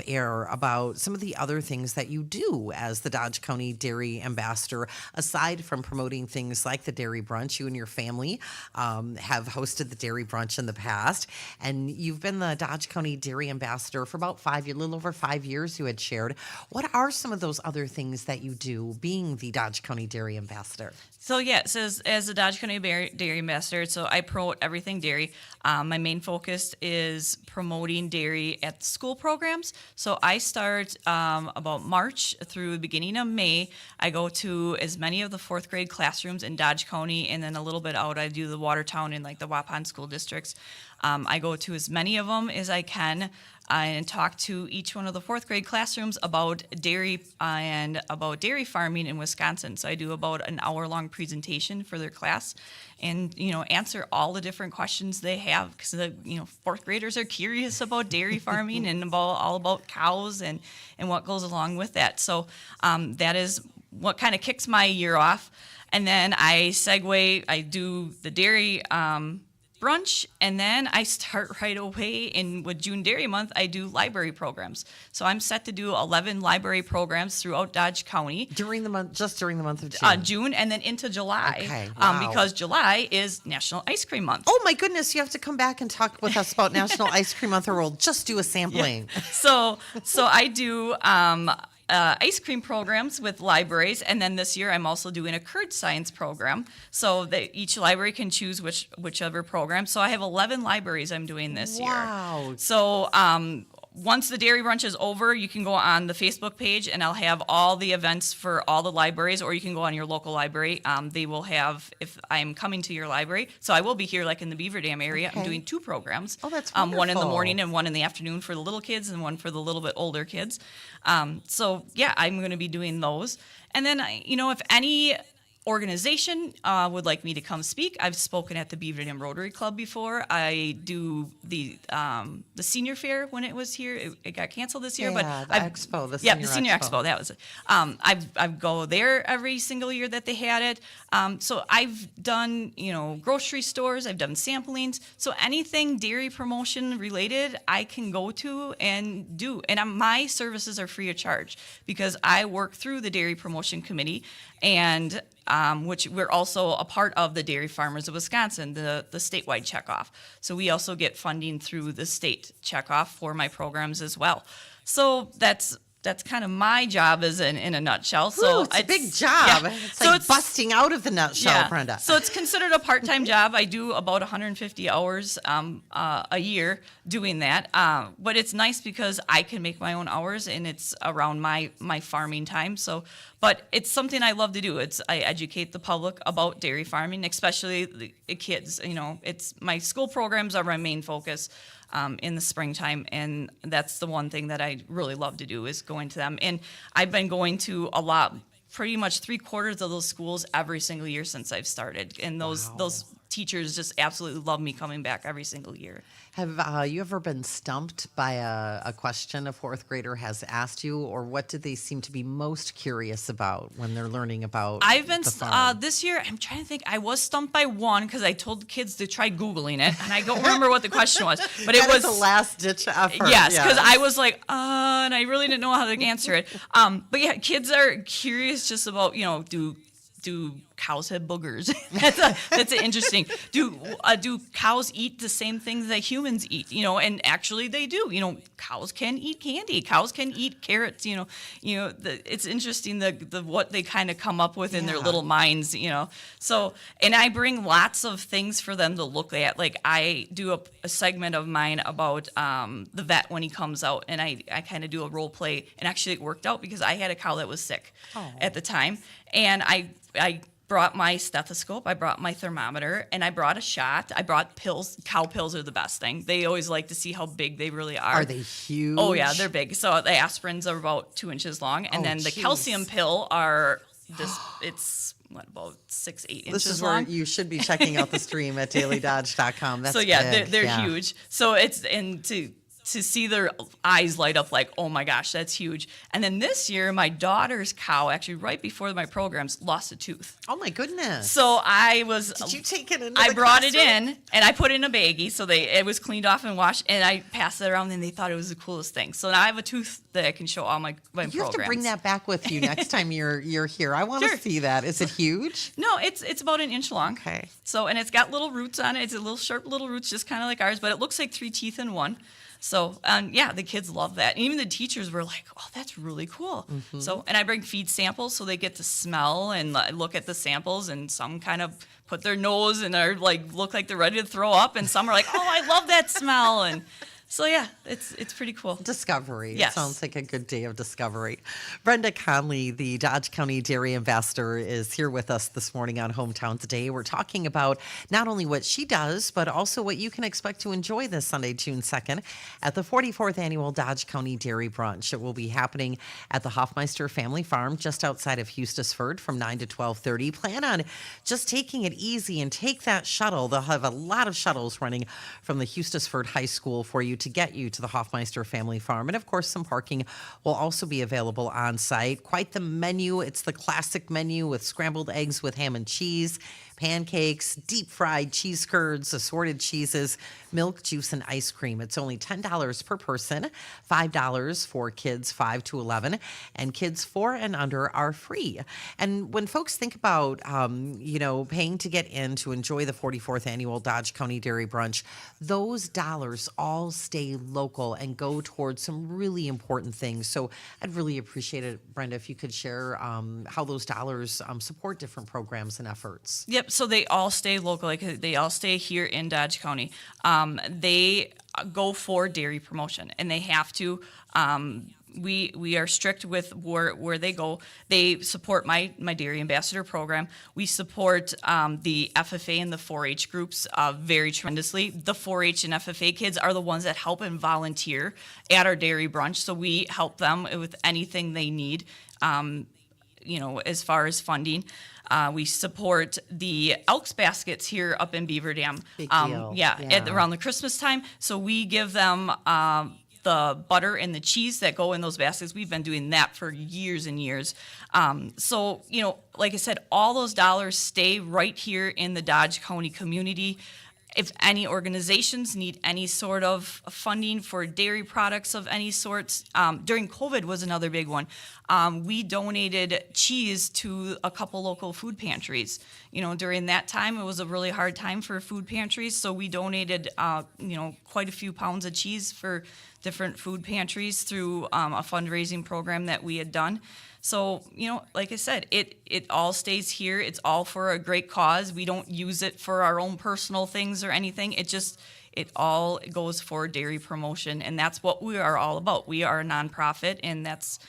air about some of the other things that you do as the Dodge County Dairy Ambassador. Aside from promoting things like the Dairy Brunch, you and your family have hosted the Dairy Brunch in the past, and you've been the Dodge County Dairy Ambassador for about a little over 5 years, you had shared. What are some of those other things that you do being the Dodge County Dairy Ambassador? So yes, as the Dodge County Dairy Ambassador, so I promote everything dairy. My main focus is promoting dairy at school programs. So I start about March through the beginning of May. I go to as many of the fourth grade classrooms in Dodge County, and then a little bit out, I do the Watertown and like the Waupun school districts. I go to as many of them as I can and talk to each one of the fourth grade classrooms about dairy and about dairy farming in Wisconsin. So I do about an hour-long presentation for their class and, answer all the different questions they have, because the, fourth graders are curious about dairy farming and all about cows and what goes along with that. So that is what kind of kicks my year off. And then I do the dairy brunch, and then I start right away with June Dairy Month. I do library programs. So I'm set to do 11 library programs throughout Dodge County During the month of June. June and then into July. Okay, wow. Because July is National Ice Cream Month. Oh my goodness, you have to come back and talk with us about National Ice Cream Month, or we'll just do a sampling. Yeah. So I do ice cream programs with libraries, and then this year I'm also doing a curd science program, so that each library can choose whichever program. So I have 11 libraries I'm doing this year. Wow. So once the Dairy Brunch is over, you can go on the Facebook page, and I'll have all the events for all the libraries, or you can go on your local library. They will have, if I'm coming to your library, so I will be here like in the Beaver Dam area. Okay. I'm doing 2 programs. Oh, that's one in the wonderful. morning and one in the afternoon for the little kids, and one for the little bit older kids. So yeah, I'm going to be doing those. And then, if any organization would like me to come speak, I've spoken at the Beaver Dam Rotary Club before. I do the senior fair when it was here. It got canceled this year, Yeah, but the expo, the yeah, senior the senior expo. expo. That was it. I go there every single year that they had it. So I've done grocery stores. I've done samplings. So anything dairy promotion related, I can go to and do. And my services are free of charge because I work through the Dairy Promotion Committee, and which we're also a part of the Dairy Farmers of Wisconsin, the statewide checkoff. So we also get funding through the state checkoff for my programs as well. So that's kind of my job in a nutshell. So Ooh, it's a big job. Yeah. It's like busting out of the nutshell, Brenda. So it's considered a part-time job. I do about 150 hours a year doing that. But it's nice because I can make my own hours, and it's around my farming time. So, but it's something I love to do. I educate the public about dairy farming, especially the kids. It's my school programs are my main focus. In the springtime, and that's the one thing that I really love to do is going to them. And I've been going to pretty much 3/4 of those schools every single year since I've started. And those teachers just absolutely love me coming back every single year. Have you ever been stumped by a question a fourth grader has asked you, or what did they seem to be most curious about when they're learning about I've been the farm? this year. I'm trying to think. I was stumped by one because I told the kids to try Googling it, and I don't remember what the question was. But it That was is a last ditch effort. Yes, because I was like, and I really didn't know how to answer it. But yeah, kids are curious just about do cows have boogers. That's interesting. Do cows eat the same things that humans eat? And actually they do. Cows can eat candy. Cows can eat carrots. It's interesting the what they kind of come up with in their little minds. So, and I bring lots of things for them to look at. Like I do a segment of mine about the vet when he comes out, and I kind of do a role play, and actually it worked out because I had a cow that was sick at the time, and I brought my stethoscope, I brought my thermometer, and I brought a shot. I brought pills. Cow pills are the best thing. They always like to see how big they really are. Are they huge? Oh yeah, they're big. So the aspirins are about 2 inches long, and then the calcium pill are it's about 6-8 inches long. This is where you should be checking out the stream at dailydodge.com. That's so yeah, big. they're huge. So it's to see their eyes light up like, oh my gosh, that's huge. And then this year, my daughter's cow, actually right before my programs, lost a tooth. Oh my goodness. So Did you take it into I the brought classroom? it in, and I put it in a baggie, so it was cleaned off and washed, and I passed it around, and they thought it was the coolest thing. So now I have a tooth that I can show all my programs. You have to bring that back with you next time you're here. I want to Sure. see that. Is it huge? No, it's about 1 inch long. Okay. So, and it's got little roots on it. It's a little sharp little roots, just kind of like ours, but it looks like 3 teeth in one. So, yeah, the kids love that. And even the teachers were like, oh, that's really cool. Mm-hmm. So, and I bring feed samples so they get to smell and look at the samples, and some kind of put their nose and are like, look like they're ready to throw up, and some are like, oh, I love that smell. And so, yeah, it's pretty cool. Discovery. Yes. It sounds like a good day of discovery. Brenda Conley, the Dodge County Dairy Ambassador, is here with us this morning on Hometown Today. We're talking about not only what she does, but also what you can expect to enjoy this Sunday, June 2nd, at the 44th Annual Dodge County Dairy Brunch. It will be happening at the Hoffmeister Family Farm just outside of Eustisford from 9 to 12:30. Plan on just taking it easy and take that shuttle. They'll have a lot of shuttles running from the Eustisford High School for you to get you to the Hoffmeister Family Farm. And of course, some parking will also be available on site. Quite the menu. It's the classic menu with scrambled eggs with ham and cheese, pancakes, deep fried cheese curds, assorted cheeses, milk, juice, and ice cream. It's only $10 per person, $5 for kids 5 to 11, and kids 4 and under are free. And when folks think about, paying to get in to enjoy the 44th Annual Dodge County Dairy Brunch, those dollars all stay local and go towards some really important things. So I'd really appreciate it, Brenda, if you could share how those dollars support different programs and efforts. Yep. So they all stay local. Like they all stay here in Dodge County. They go for dairy promotion, and they have to. We are strict with where they go. They support my Dairy Ambassador program. We support the FFA and the 4-H groups very tremendously. The 4-H and FFA kids are the ones that help and volunteer at our dairy brunch, so we help them with anything they need, as far as funding. We support the Elks baskets here up in Beaver Dam. Big deal. Around the Christmas time. So we give them the butter and the cheese that go in those baskets. We've been doing that for years and years. So, like I said, all those dollars stay right here in the Dodge County community. If any organizations need any sort of funding for dairy products of any sorts, during COVID was another big one. We donated cheese to a couple local food pantries. During that time, it was a really hard time for food pantries, so we donated, quite a few pounds of cheese for different food pantries through a fundraising program that we had done. So, like I said, it all stays here. It's all for a great cause. We don't use it for our own personal things or anything. It all goes for dairy promotion, and that's what we are all about. We are a nonprofit, and that's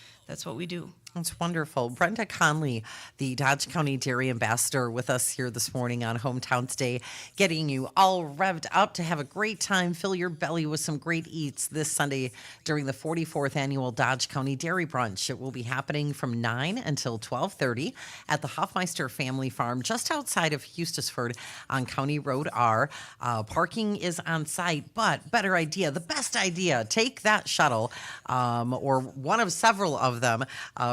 what we do. That's wonderful. Brenda Conley, the Dodge County Dairy Ambassador, with us here this morning on Hometown Today, getting you all revved up to have a great time, fill your belly with some great eats this Sunday during the 44th Annual Dodge County Dairy Brunch. It will be happening from 9 until 12:30 at the Hoffmeister Family Farm just outside of Eustisford on County Road R. Parking is on site, but the best idea, take that shuttle or one of several of them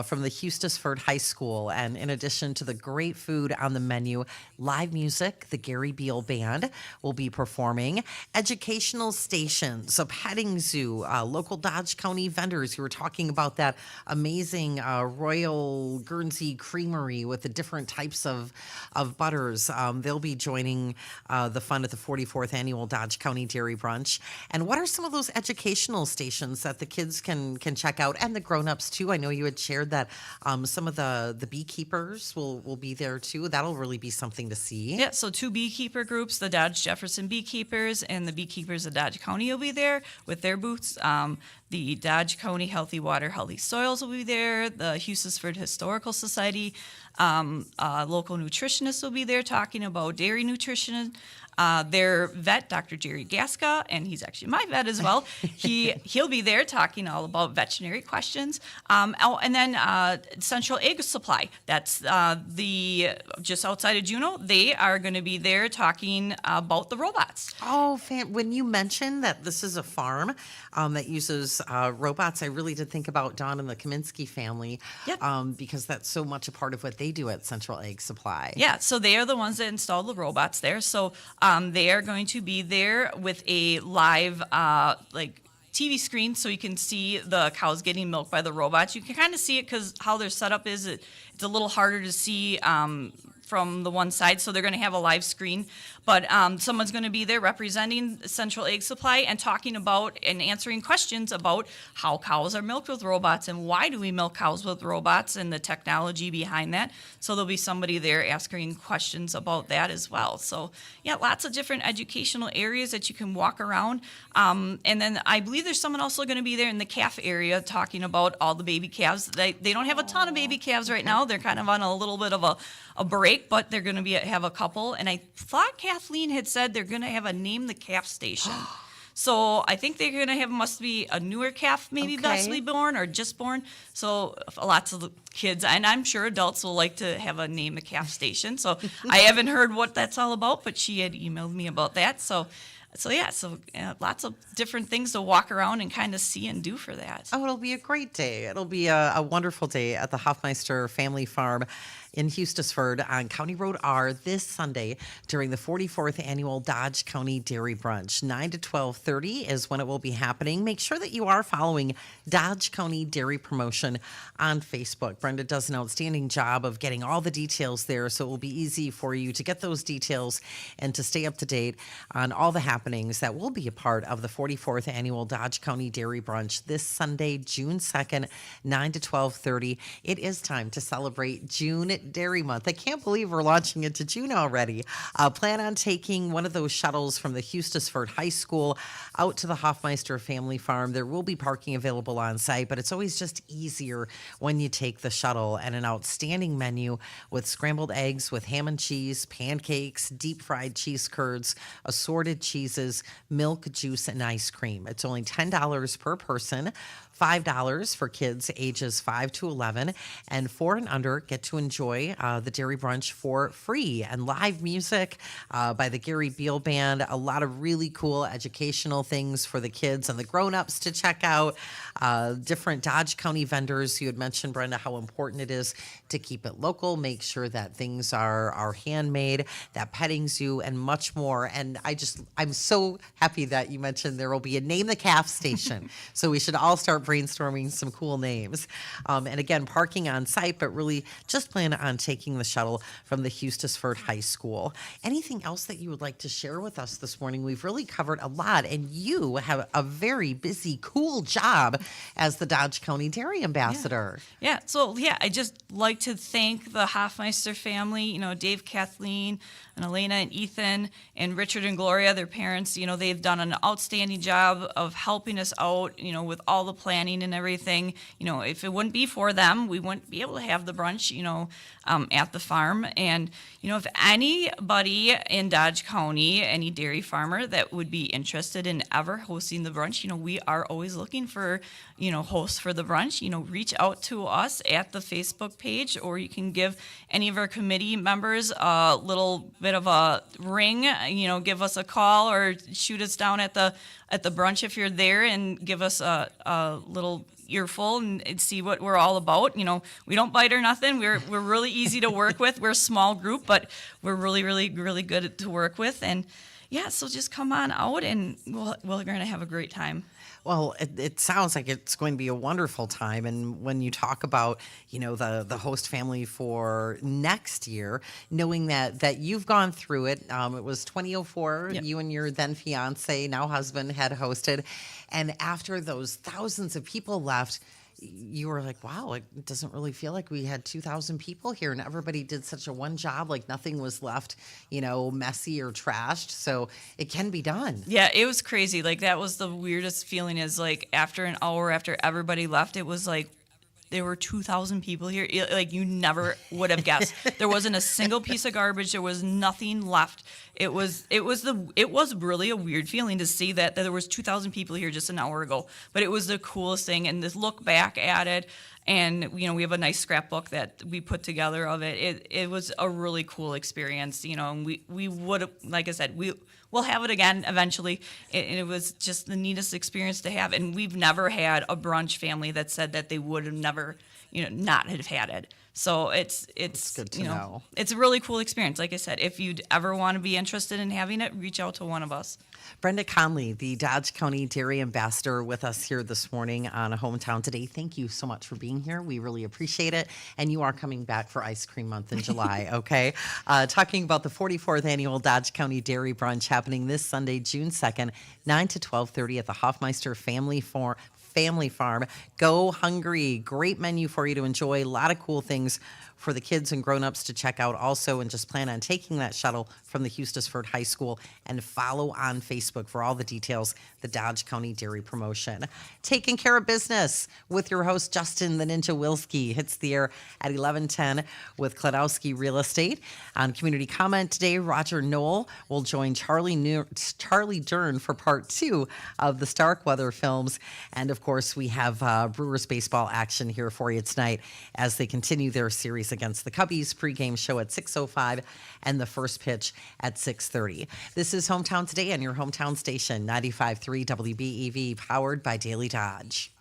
from the Hustisford High School. And in addition to the great food on the menu, live music, the Gary Beal Band will be performing, educational stations, a petting zoo, local Dodge County vendors who were talking about that amazing Royal Guernsey Creamery with the different types of butters. They'll be joining the fun at the 44th Annual Dodge County Dairy Brunch. And what are some of those educational stations that the kids can check out, and the grown-ups too? I know you had shared that some of the beekeepers will be there too. That'll really be something to see. Yeah, so 2 beekeeper groups, the Dodge Jefferson Beekeepers and the Beekeepers of Dodge County will be there with their booths. The Dodge County Healthy Water, Healthy Soils will be there. The Hustisford Historical Society, local nutritionists will be there talking about dairy nutrition. Their vet, Dr. Jerry Gaska, and he's actually my vet as well. He'll be there talking all about veterinary questions. And then Central Egg Supply, that's the just outside of Juneau. They are going to be there talking about the robots. Oh, when you mentioned that this is a farm that uses robots, I really did think about Dawn and the Kaminsky family. Yep. Because that's so much a part of what they do at Central Egg Supply. Yeah, so they are the ones that install the robots there. So they are going to be there with a live TV screen, so you can see the cows getting milked by the robots. You can kind of see it because how their setup is. It's a little harder to see from the one side, so they're going to have a live screen. But someone's going to be there representing Central Egg Supply and talking about and answering questions about how cows are milked with robots and why do we milk cows with robots and the technology behind that. So there'll be somebody there asking questions about that as well. So yeah, lots of different educational areas that you can walk around. And then I believe there's someone also going to be there in the calf area talking about all the baby calves. They don't have a ton of baby calves right now. They're kind of on a little bit of a break, but they're going to have a couple. And I thought Kathleen had said they're going to have a Name the Calf station. So I think they're going to have, must be a newer calf, maybe possibly born or just born. So lots of the kids, and I'm sure adults will like to have a Name the Calf station. So I haven't heard what that's all about, but she had emailed me about that. So lots of different things to walk around and kind of see and do for that. Oh, it'll be a great day. It'll be a wonderful day at the Hoffmeister Family Farm in Hustisford on County Road R this Sunday during the 44th Annual Dodge County Dairy Brunch. 9 to 12:30 is when it will be happening. Make sure that you are following Dodge County Dairy Promotion on Facebook. Brenda does an outstanding job of getting all the details there, so it will be easy for you to get those details and to stay up to date on all the happenings that will be a part of the 44th Annual Dodge County Dairy Brunch this Sunday, June 2nd, 9 to 12:30. It is time to celebrate June Dairy Month. I can't believe we're launching into June already. Plan on taking one of those shuttles from the Hustisford High School out to the Hoffmeister Family Farm. There will be parking available on site, but it's always just easier when you take the shuttle. And an outstanding menu with scrambled eggs with ham and cheese, pancakes, deep fried cheese curds, assorted cheeses, milk, juice, and ice cream. It's only $10 per person. $5 for kids ages 5 to 11, and 4 and under get to enjoy the Dairy Brunch for free. And live music by the Gary Beal Band, a lot of really cool educational things for the kids and the grown-ups to check out. Different Dodge County vendors. You had mentioned, Brenda, how important it is to keep it local, make sure that things are handmade, that petting zoo, and much more. And I'm so happy that you mentioned there will be a Name the Calf station. So we should all start brainstorming some cool names. And again, parking on site, but really just plan on taking the shuttle from the Hustisford High School. Anything else that you would like to share with us this morning? We've really covered a lot, and you have a very busy, cool job as the Dodge County Dairy Ambassador. Yeah. So I just like to thank the Hoffmeister family, Dave, Kathleen, and Elena and Ethan and Richard and Gloria, their parents. They've done an outstanding job of helping us out, with all the planning and everything. If it wouldn't be for them, we wouldn't be able to have the brunch, at the farm. And, if anybody in Dodge County, any dairy farmer that would be interested in ever hosting the brunch, we are always looking for, hosts for the brunch. Reach out to us at the Facebook page, or you can give any of our committee members a little bit bit of a ring, give us a call or shoot us down at the brunch if you're there, and give us a little earful and see what we're all about. We don't bite or nothing. We're really easy to work with. We're a small group, but we're really, really, really good to work with. And yeah, so just come on out, and we're going to have a great time. Well, it sounds like it's going to be a wonderful time. And when you talk about, the host family for next year, knowing that you've gone through it, it was 2004, Yep. you and your then fiance, now husband, had hosted. And after those thousands of people left, you were like, wow, it doesn't really feel like we had 2,000 people here, and everybody did such a one job, like nothing was left, messy or trashed. So it can be done. Yeah, it was crazy. Like, that was the weirdest feeling, is like after an hour after everybody left, it was like there were 2,000 people here. Like, you never would have guessed. There wasn't a single piece of garbage. There was nothing left. It was really a weird feeling to see that there was 2,000 people here just an hour ago. But it was the coolest thing. And to look back at it, and we have a nice scrapbook that we put together of it. It was a really cool experience. And we would, like I said, we'll have it again eventually. And it was just the neatest experience to have. And we've never had a brunch family that said that they would have never, not have had it. So it's good to know. It's a really cool experience. Like I said, if you'd ever want to be interested in having it, reach out to one of us. Brenda Conley, the Dodge County Dairy Ambassador, with us here this morning on Hometown Today. Thank you so much for being here. We really appreciate it. And you are coming back for Ice Cream Month in July, okay? Talking about the 44th Annual Dodge County Dairy Brunch happening this Sunday, June 2nd, 9 to 12:30 at the Hoffmeister Family Farm. Go hungry. Great menu for you to enjoy. A lot of cool things for the kids and grown-ups to check out also, and just plan on taking that shuttle from the Eustisford High School, and follow on Facebook for all the details. The Dodge County Dairy Promotion. Taking care of business with your host, Justin the Ninja Wilski, hits the air at 11:10 with Kladowski Real Estate. On Community Comment today, Roger Knoll will join Charlie Dern for part 2 of the Starkweather films. And of course, we have Brewers baseball action here for you tonight as they continue their series against the Cubbies. Pregame show at 6:05 and the first pitch at 6:30. This is Hometown Today on your hometown station, 95.3 WBEV, powered by Daily Dodge.